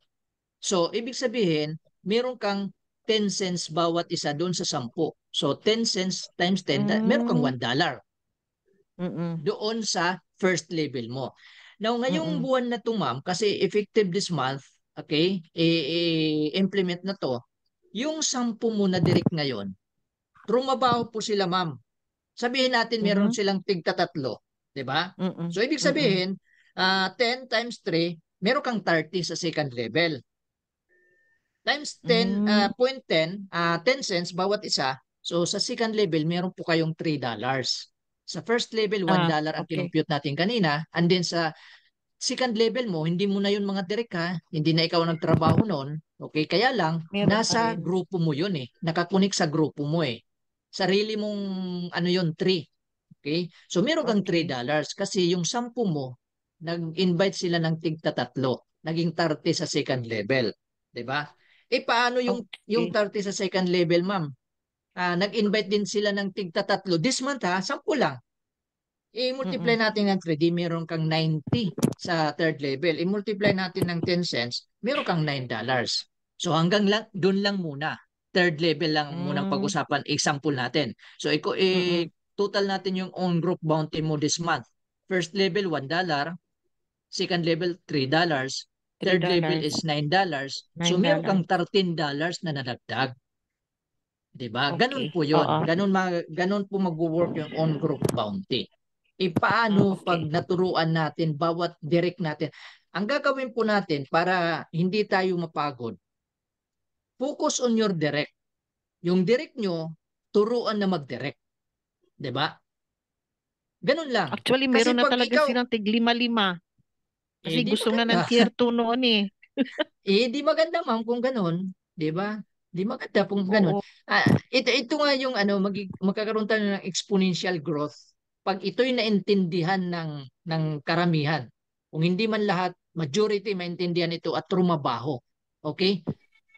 So, ibig sabihin, meron kang 10 cents bawat isa doon sa 10. So, 10 cents times 10, meron kang $1 doon sa first level mo. Now, ngayong buwan na to, ma'am, kasi effective this month, okay, i-implement na to, yung 10 mo na direct ngayon, trumabaho po sila, ma'am. Sabihin natin meron silang tigta-3, di ba? So, ibig sabihin, 10 times 3, meron kang 30 sa second level. Times 10, 0.10, 10 cents bawat isa. So sa second level, meron po kayong $3. Sa first level, $1 ang okay. kinumpute natin kanina. And then sa second level mo, hindi mo na yun mga direct hindi na ikaw nagtrabaho noon. Okay, kaya lang, Meron nasa pa rin. grupo mo yun Nakakunik sa grupo mo Sarili mong ano yun, 3. Okay? So meron kang $3 kasi yung 10 mo, nag-invite sila ng tigta-3. Naging 30 sa second level. 'Di ba? Paano yung Okay. 30 sa second level, ma'am? Nag-invite din sila ng tigta-tatlo. This month ha, 10 lang. I-multiply Mm-mm. natin ng 3D, meron kang 90 sa third level. I-multiply natin ng 10 cents, meron kang $9. So hanggang lang, doon lang muna. Third level lang munang Mm. pag-usapan, example natin. So Mm-mm. total natin yung on group bounty mo this month. First level, $1. Second level, $3. Third level $3. is $9. So meron kang $9. $13 na nadagdag. 'Di ba? Ganun Okay. po 'yon. Oo. Ganun po magwo-work yung on group bounty. Paano pag Okay. naturuan natin bawat direct natin? Ang gagawin po natin para hindi tayo mapagod, focus on your direct. Yung direct nyo, turuan na mag-direct. 'Di ba? Ganun lang. Actually, Kasi meron na pag talaga ikaw, silang tig 5-5. Kasi di gusto nga ng maganda. tier 2 noon eh. Di maganda ma'am kung ganun. 'Di ba? Di maganda kung ganun. Oo. Ito nga yung magkakaroon tayo ng exponential growth pag ito'y naintindihan ng karamihan. Kung hindi man lahat, majority maintindihan ito at trumabaho. Okay?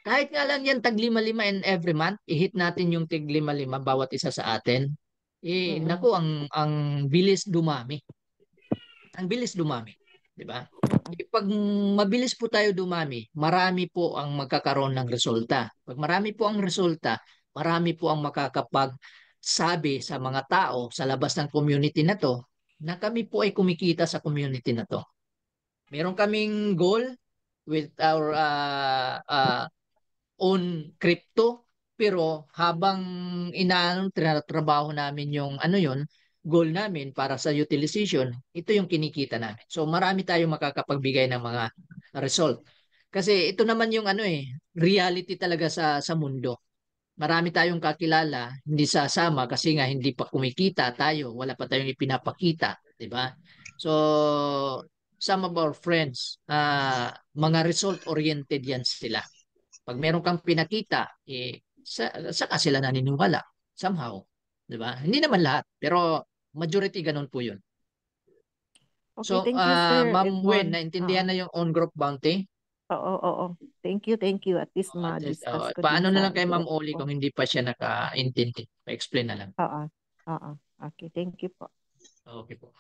Kahit nga lang yan tag 5-5 and every month, i-hit natin yung tig 5-5 bawat isa sa atin. Mm-mm. Naku, ang bilis dumami. Ang bilis dumami, 'di ba? Mm-mm. Pag mabilis po tayo dumami, marami po ang magkakaroon ng resulta. Pag marami po ang resulta, marami po ang makakapagsabi sa mga tao sa labas ng community na to na kami po ay kumikita sa community na to. Meron kaming goal with our own crypto, pero habang tinatrabaho namin yung yon, goal namin para sa utilization, ito yung kinikita namin. So marami tayong makakapagbigay ng mga result. Kasi ito naman yung reality talaga sa mundo. Marami tayong kakilala, hindi sasama kasi nga hindi pa kumikita tayo, wala pa tayong ipinapakita, 'di ba? So some of our friends, mga result oriented yan sila. Pag meron kang pinakita, saka sila naniniwala somehow, 'di ba? Hindi naman lahat, pero majority ganun po 'yun. Okay, So, thank you, Sir Ma'am Wen, Edmond. naintindihan na yung on-group bounty? Oo, oo. Thank you, thank you. At least ma-discuss ko din Paano na sa lang kay Ma'am group Oli ko. kung hindi pa siya naka-intindi? Pa-explain na lang. Oo, oo. Okay, thank you po. Okay po.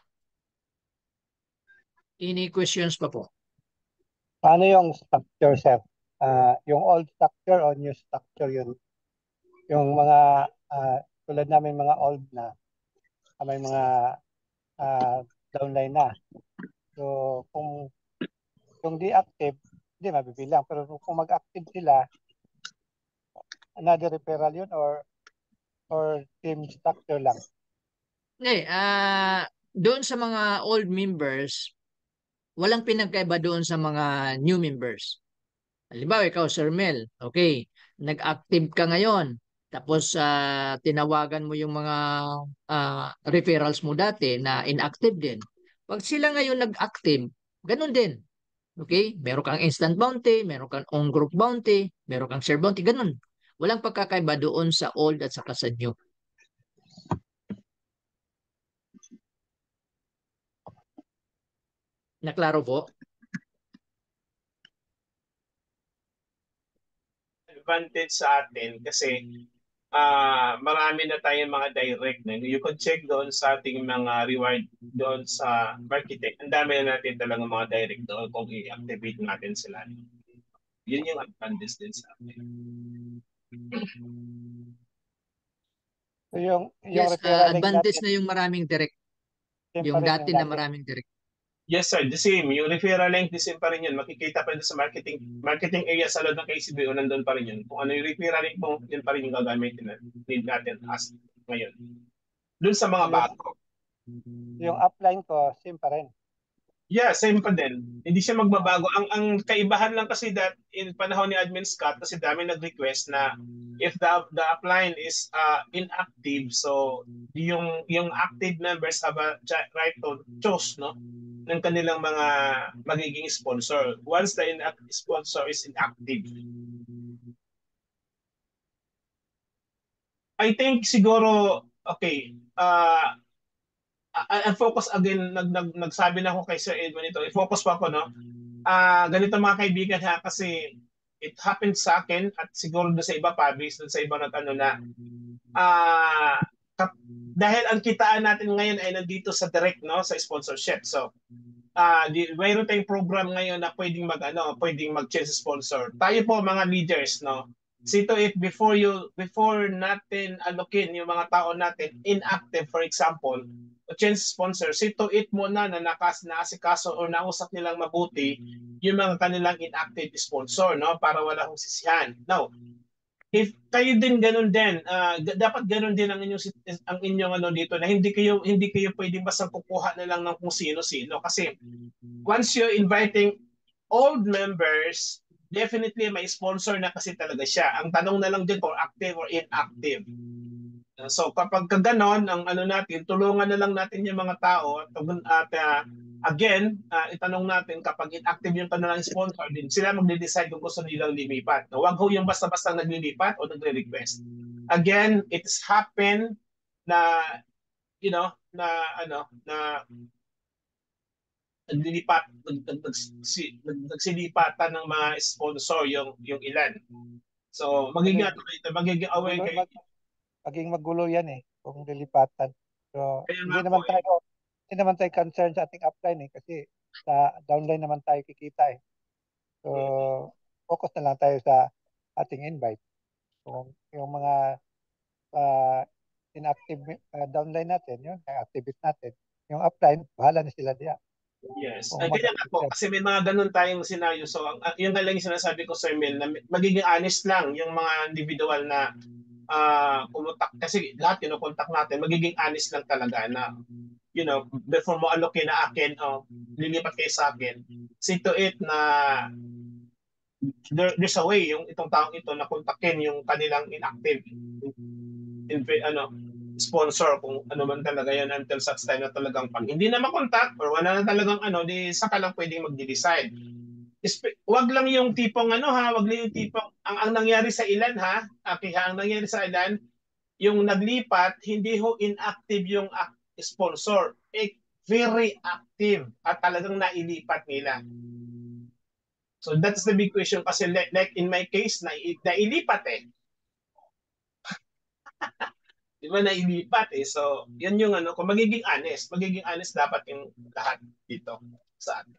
Any questions pa po? Paano yung structure, sir? Yung old structure o new structure yun? Yung mga tulad namin mga old na may mga downline na. So kung di active, hindi mabibilang. Pero kung mag-active sila, another referral yun or team structure lang? Hindi, doon sa mga old members, walang pinagkaiba doon sa mga new members. Halimbawa, ikaw, Sir Mel, okay, nag-active ka ngayon, tapos tinawagan mo yung mga referrals mo dati na inactive din. Pag sila ngayon nag-active, ganun din. Okay? Meron kang instant bounty, meron kang on-group bounty, meron kang share bounty, ganun. Walang pagkakaiba doon sa old at saka sa new. Naklaro po? Advantage sa atin kasi marami na tayong mga direct na. You could check doon sa ating mga reward doon sa marketing. Ang dami na natin talaga mga direct doon kung i-activate natin sila. Yun yung advantage din sa atin. So yung Yes, referral link advantage natin, na yung maraming direct. same pa Yung rin dati yung na dati. maraming direct. Yes, sir. The same. Yung referral link, the same pa rin yun. Makikita pa rin sa marketing area sa loob ng KCBO, nandun pa rin yun. Kung ano yung referral link mo, yun pa rin yung gagamitin natin as ngayon. Doon sa mga bago. Yung upline ko, same pa rin. Yeah, same pa din. Hindi siya magbabago. Ang kaibahan lang kasi that in panahon ni Admin Scott, kasi dami nag-request na if the upline is inactive, so yung active members have a right to choose, no, ng kanilang mga magiging sponsor. Once the sponsor is inactive, I think siguro, okay, I'll focus again, nagsabi na ako kay Sir Edwin ito, i-focus pa ako, no? Ganito mga kaibigan ha, kasi it happened sa akin at siguro doon sa iba pa, based doon sa iba na ano na, dahil ang kitaan natin ngayon ay nandito sa direct, no, sa sponsorship. So, mayroon tayong program ngayon na pwedeng mag-change sponsor. Tayo po mga leaders, no. See to it before natin alokin yung mga tao natin inactive, for example, to change sponsor, see to it muna na naasikaso o nausap nilang mabuti yung mga kanilang inactive sponsor, no, para wala hong sisihan. Now, if kayo din ganun din, dapat ganun din ang inyong ano dito, na hindi kayo pwedeng basta kukuha na lang ng kung sino-sino, kasi once you're inviting old members, definitely may sponsor na kasi talaga siya. Ang tanong na lang din kung active or inactive. So kapag kaganon, ang ano natin, tulungan na lang natin yung mga tao at again, itanong natin kapag inactive yung kanilang sponsor, din sila magde-decide kung gusto nilang limipat. Huwag ho yung basta-basta naglilipat o nagre-request. Again, it's happened na nagsilipatan ng mga sponsor yung ilan. So magiging aware kayo. Maging magulo yan kung lilipatan. So hindi naman tayo concerned sa ating upline kasi sa downline naman tayo kikita So focus na lang tayo sa ating invite. Kung yung mga inactive downline natin, yun, activate natin. Yung upline, bahala na sila diyan. Yes. Kaya nga po, kasi may mga ganun tayong senaryo. So, yung lang yung sinasabi ko, Sir Mel, na magiging honest lang yung mga individual na kumontak. Kasi lahat kinukontak natin, magiging honest lang talaga na, before mo allocate na akin, lilipat kayo sa akin, see to it na there's a way yung itong taong ito na kontakin yung kanilang inactive sponsor, kung ano man talaga yan, until such time na talagang pag hindi na makontak or wala na talagang di saka lang pwedeng mag-decide. Wag lang yung tipong wag lang yung tipong ang nangyari sa ilan ang nangyari sa ilan, yung naglipat, hindi ho inactive yung sponsor, very active at talagang nailipat nila. So that's the big question, kasi like in my case, nailipat Di ba nailipat So, yan yung kung magiging honest dapat yung lahat dito sa atin.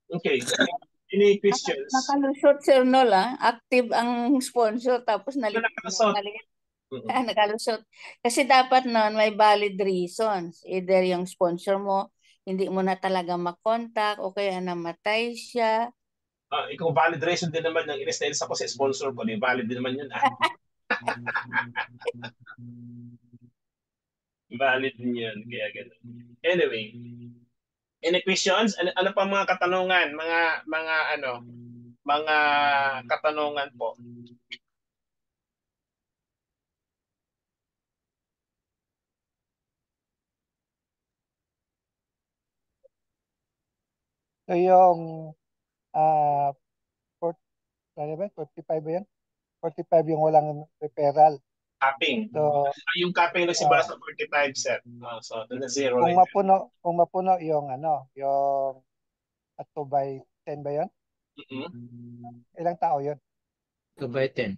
Okay. Any questions? Nakalusot, Sir Nol, active ang sponsor tapos nakalusot. Kasi dapat noon may valid reasons. Either yung sponsor mo, hindi mo na talaga makontak o kaya namatay siya. Ikaw, valid reason din naman ng in-status ako sa sponsor ko. Valid din naman yun. Valid din yun. Kaya ganun. Anyway, any questions? Ano pa mga katanungan? Mga katanungan po. So yung 45 ba yan? 45 yung walang referral. Capping. So, yung capping na simula sa 45, sir. So, na zero. Kung mapuno yung yung 2 by 10 ba yan? Ilang tao yun? 2 by 10.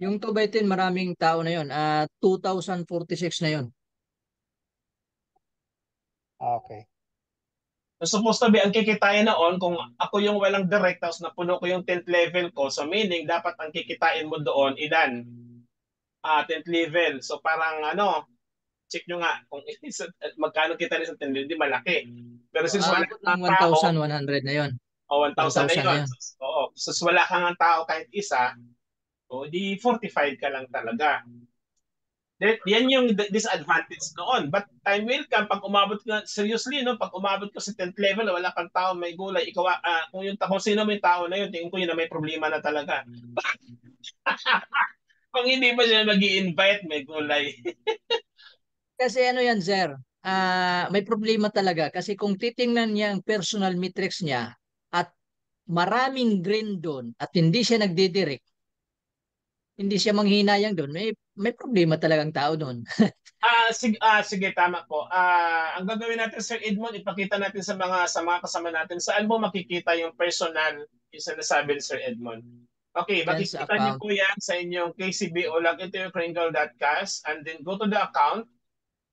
Yung 2 by 10, maraming tao na yun. 2,046 na yun. Okay. So, supposed to be, ang kikitain noon, kung ako yung walang direct, tapos napuno ko yung 10th level ko, so meaning, dapat ang kikitain mo doon, ilan? 10th level. So, parang check nyo nga, kung magkano kita rin sa 10th level, hindi malaki. Pero since wala kang 1,100 na yun. 1,000 na yun. Oo. So, wala kang tao kahit isa, di 45 ka lang talaga. Yan yung disadvantage noon. But time will come, pag umabot ka, seriously, pag umabot ka sa 10th level, wala kang tao, may gulay, ikaw, kung sino may tao na yun, tingin ko yun na may problema na talaga. Kung hindi pa siya mag-i-invite, may gulay. Kasi yan, sir, may problema talaga. Kasi kung titingnan niya ang personal metrics niya at maraming green doon at hindi siya nagdidirect, hindi siya manghinayang doon, may problema talagang tao doon. Sige, tama po. Ang gagawin natin, Sir Edmond, ipakita natin sa mga kasama natin saan mo makikita yung personal yung sinasabi ni Sir Edmond. Okay, Diyan sa makikita niyo account. po yan sa inyong KCB o log into your Kringle.cash and then go to the account,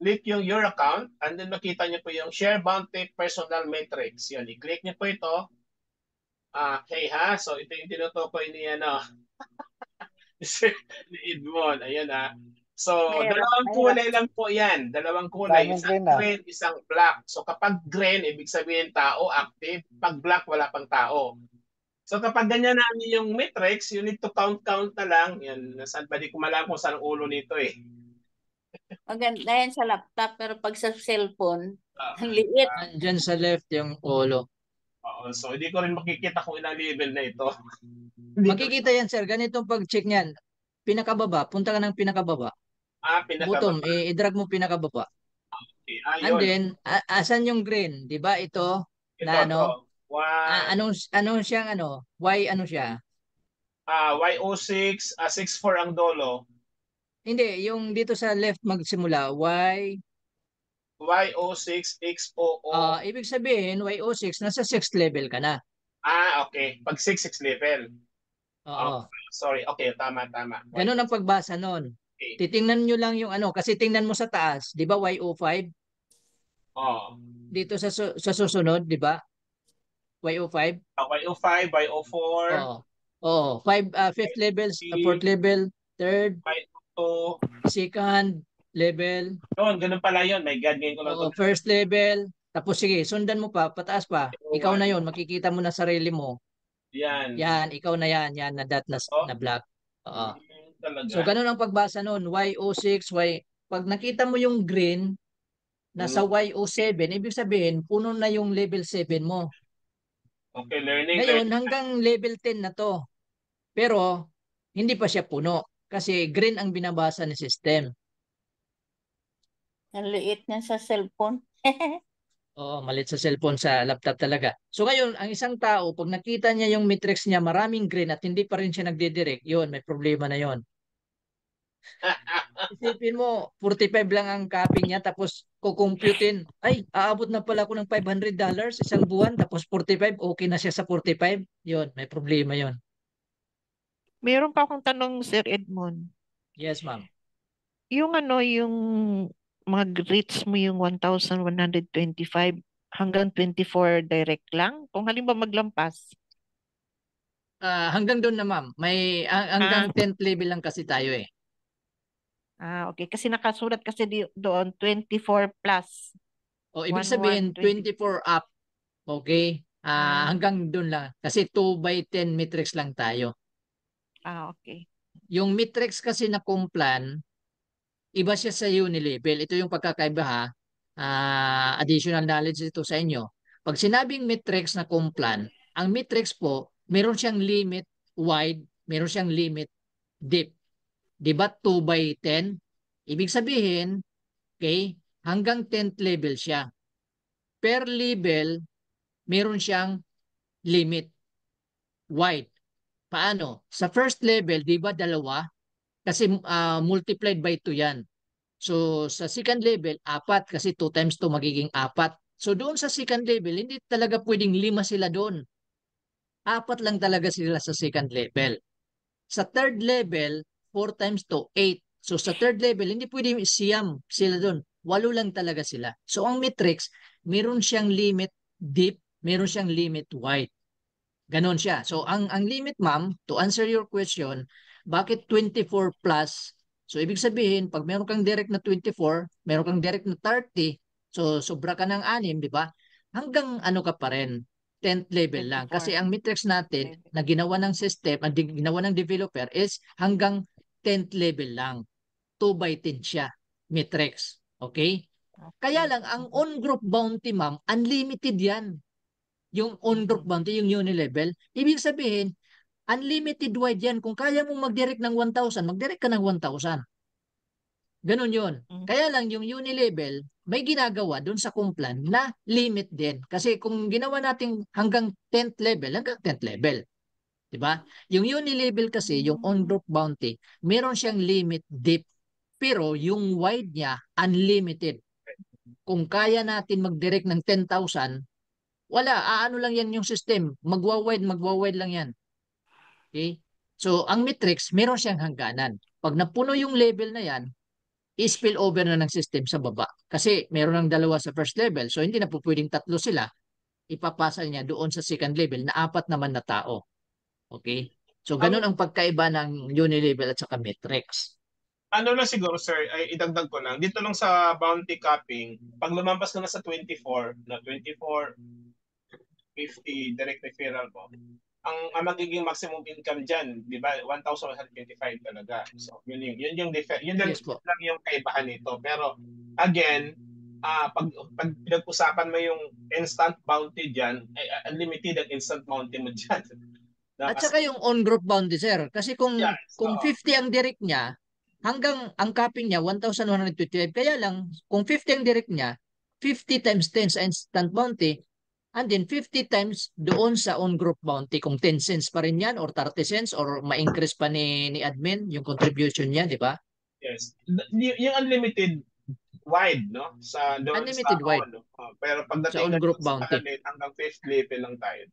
click yung your account, and then makita niyo po yung Share Bounty Personal Matrix. Yun, i-click niyo po ito. Okay ha, so ito yung tinutukoy ni Sir Edmond. Ayan So, dalawang kulay lang po yan. Dalawang kulay. Daming Isang green na. green, isang black. So, kapag green, ibig sabihin tao, active. Pag black, wala pang tao. So, kapag ganyan namin yung matrix, you need to count na lang. Yan, nasaan pa di ko malaman kung saan ang ulo nito eh. Maganda yan sa laptop, pero pag sa cellphone, Ah, ang liit. Diyan sa left yung ulo. so, hindi ko rin makikita kung ilang level na ito. Hindi ko- Makikita yan, sir. Ganitong pag-check niyan. Pinakababa. Punta ka ng pinakababa. Bottom. pinakababa. I-drag mo pinakababa. Okay. And Yun. then, asan yung green? Di ba ito? Ito, Na to. anong siyang Y ano siya? Y06, 64 ang dolo. Hindi, yung dito sa left magsimula. Y06, XOO. Ibig sabihin, Y06, nasa 6th level ka na. Okay. Pag 6 level. Oo. Sorry. Okay, tama. Ganun ang pagbasa nun. Okay. Titingnan nyo lang yung kasi tingnan mo sa taas, di ba Y05? Oh. Dito sa susunod, di ba? Y05? Y05, Y04, Oo. 5th level, 4th level, 3rd, Y02. 2nd level, Yun, ganun pala yun. My God, ngayon ko lang ito. 1st level. Tapos sige, sundan mo pa, pataas pa. Ikaw na yon, makikita mo na sarili mo. Yan. Yan, ikaw na yan na dot Ito? na black. Oo. Talaga. So ganun ang pagbasa nun, Y06, pag nakita mo yung green, nasa Y07, ibig sabihin, puno na yung level 7 mo. Okay, learning. Ngayon, hanggang level 10 na to. Pero, hindi pa siya puno. Kasi green ang binabasa ni system. Ang liit niya sa cellphone. Oo, malit sa cellphone, sa laptop talaga. So ngayon, ang isang tao, pag nakita niya yung matrix niya, maraming green at hindi pa rin siya nagdidirect, yun, may problema na yun. Isipin mo, 45 lang ang copy niya, tapos kukumputin, ay, aabot na pala ako ng $500 isang buwan, tapos 45, okay na siya sa 45. Yun, may problema yun. Meron pa akong tanong, Sir Edmond. Yes, ma'am. Yung yung mag-reach mo yung 1,125 hanggang 24 direct lang? Kung halimbawa maglampas. Hanggang doon na, ma'am. May hanggang 10th level lang kasi tayo eh. Okay. Kasi nakasulat kasi doon 24 plus. O ibig sabihin 24 up. Okay? Hanggang doon lang. Kasi 2 by 10 matrix lang tayo. Okay. Yung matrix kasi na Complan, iba siya sa unilevel. Ito yung pagkakaiba ha. Additional knowledge ito sa inyo. Pag sinabing matrix na Complan, ang matrix po, meron siyang limit wide, meron siyang limit deep. Di ba 2 by 10? Ibig sabihin, okay, hanggang 10th level siya. Per level, meron siyang limit wide. Paano? Sa first level, di ba dalawa? Kasi multiplied by 2 yan. So sa second level, 4 kasi 2 times 2 magiging 4. So doon sa second level, hindi talaga pwedeng 5 sila doon. 4 lang talaga sila sa second level. Sa third level, 4 times 2, 8. So sa third level, hindi pwedeng siyam sila doon. 8 lang talaga sila. So ang matrix, meron siyang limit deep, meron siyang limit wide. Ganon siya. So ang limit, ma'am, to answer your question, bakit 24 plus? So ibig sabihin, pag meron kang direct na 24, meron kang direct na 30, so sobra ka ng 6, di ba? Hanggang ano ka pa rin, 10th level lang. 24. Kasi ang matrix natin na ginawa ng system, ginawa ng developer is hanggang 10th level lang. 2 by 10 siya, matrix. Okay? Kaya lang, ang on-group bounty, ma'am, unlimited yan. Yung on-group bounty, yung unilevel, ibig sabihin, unlimited wide yan. Kung kaya mong mag-direct ng 1,000, mag-direct ka ng 1,000. Ganun yun. Kaya lang yung unilevel, may ginagawa dun sa Complan na limit din. Kasi kung ginawa natin hanggang 10th level, hanggang 10th level. Diba? Yung uni-label kasi, yung on-group bounty, meron siyang limit deep. Pero yung wide niya, unlimited. Kung kaya natin mag-direct ng 10,000, wala, aano lang yan yung system. Magwa-wide lang yan. Okay? So, ang matrix, meron siyang hangganan. Pag napuno yung level na yan, i-spill over na ng system sa baba. Kasi meron ng dalawa sa first level. So, hindi na po pwedeng tatlo sila. Ipapasa niya doon sa second level na 4 naman na tao. Okay? So, ganun ang pagkaiba ng uni-level at saka matrix. Ano lang siguro, sir, ay idagdag ko lang. Dito lang sa bounty capping, pag lumampas ka na sa 24, 50 direct referral mo, ang magiging maximum income diyan, di ba? 1,125 talaga. So, yun yung Yes po. lang yung kaibahan nito. Pero again, pag pinag-usapan mo yung instant bounty diyan, ay unlimited ang instant bounty mo diyan. At saka yung on-group bounty, sir. Kasi kung 50 ang direct niya, hanggang ang capping niya 1,125. Kaya lang, kung 50 ang direct niya, 50 times 10 sa instant bounty, and then 50 times doon sa on-group bounty. Kung 10 cents pa rin yan, or 30 cents, or ma-increase pa ni admin yung contribution niya, di ba? Yes. Yung unlimited wide, no? Sa doon Unlimited sa wide. pero Sa pagdating na on-group sa bounty. hanggang 5th level lang tayo.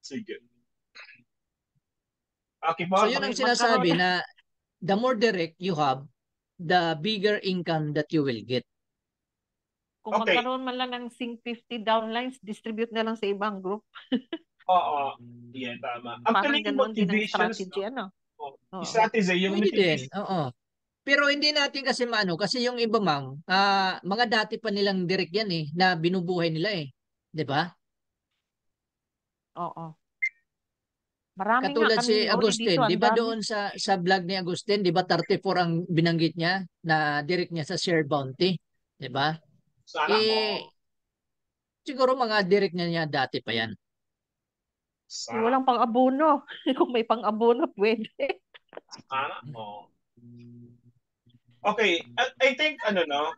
Sige. Okay po. So yun ang sinasabi na the more direct you have, the bigger income that you will get. Kung Okay. magkaroon man lang ng 50 downlines, distribute na lang sa ibang group. Oo. Yeah, tama. Parang Actually, yung ganun din ang motivations, strategy, ano? yung Oo. strategy, yung Pwede din, motivation. oo. Pero hindi natin kasi maano, kasi yung iba ma'am, mga dati pa nilang direct yan eh, na binubuhay nila eh. Di ba? Oo. Marami nga Katulad kami si uli Agustin, dito, di ang ba dami. doon sa vlog ni Agustin, di ba 34 ang binanggit niya na direct niya sa share bounty? Di ba? Sana Siguro mga direct niya dati pa yan. Walang pang-abono. Kung may pang-abono, pwede. Sana Okay, I think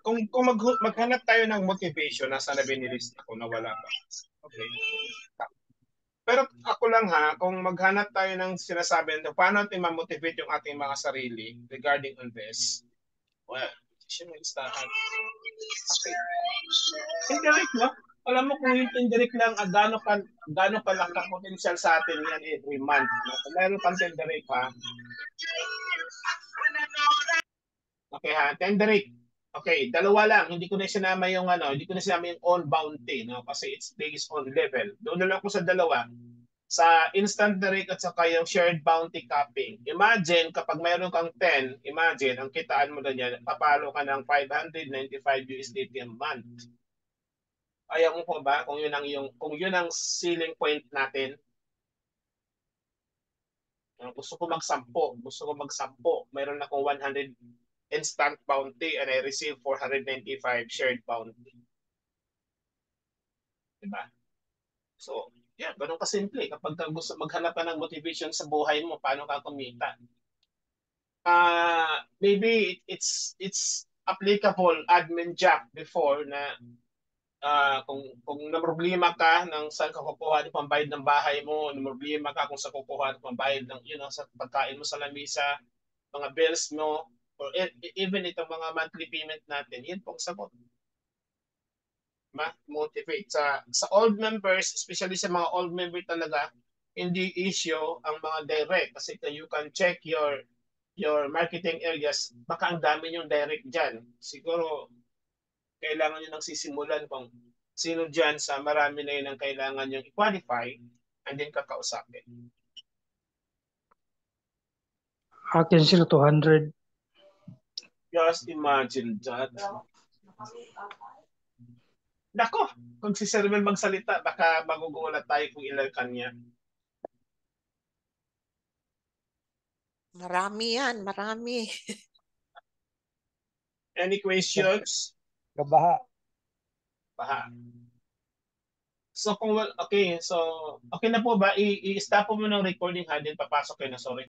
kung maghanap tayo ng motivation, nasa na binilist ako, nawala pa. Okay. Pero ako lang kung maghanap tayo ng sinasabi na paano natin ma-motivate yung ating mga sarili regarding on this. Well, siya may listahan. Okay. Indirect, no? Alam mo kung yung indirect lang, gaano ka lang ka-potential sa atin yan every month. No? Kung meron kang indirect, Okay indirect. Okay, dalawa lang. Hindi ko na sinama yung on bounty, no? Kasi it's based on level. Doon na lang ako sa dalawa. Sa instant direct at saka yung shared bounty capping. Imagine, kapag mayroon kang 10, imagine, ang kitaan mo na yan, papalo ka ng 595 USDT a month. Ayaw mo po ba kung yun ang ceiling point natin? Gusto ko magsampo. Mayroon akong 100 instant bounty and I receive 495 shared bounty. Diba? So, yeah, ganun kasimple. Kapag gusto maghanap ka ng motivation sa buhay mo, paano ka kumita? Maybe it's applicable admin job before na kung namroblema ka ng saan ka kukuha ng pambayad ng bahay mo, namroblema ka kung saan kukuha ng pambayad ng sa pagkain mo sa lamisa, mga bills mo, or even itong mga monthly payment natin, yun pong sagot. Motivate sa old members, especially sa mga old member talaga, hindi issue ang mga direct kasi you can check your marketing areas, baka ang dami yung direct dyan. Siguro kailangan nyo nang sisimulan kung sino dyan sa marami na yun ang kailangan nyo i-qualify and then kakausapin. Akin sila 200. Just imagine that. Nako, kung si Sir Mel magsalita, baka magugulat tayo kung ilan kanya. Marami yan, marami. Any questions? Kabaha. Baha. So okay na po ba? I-stop po mo ng recording ha, din papasok kayo na sorry.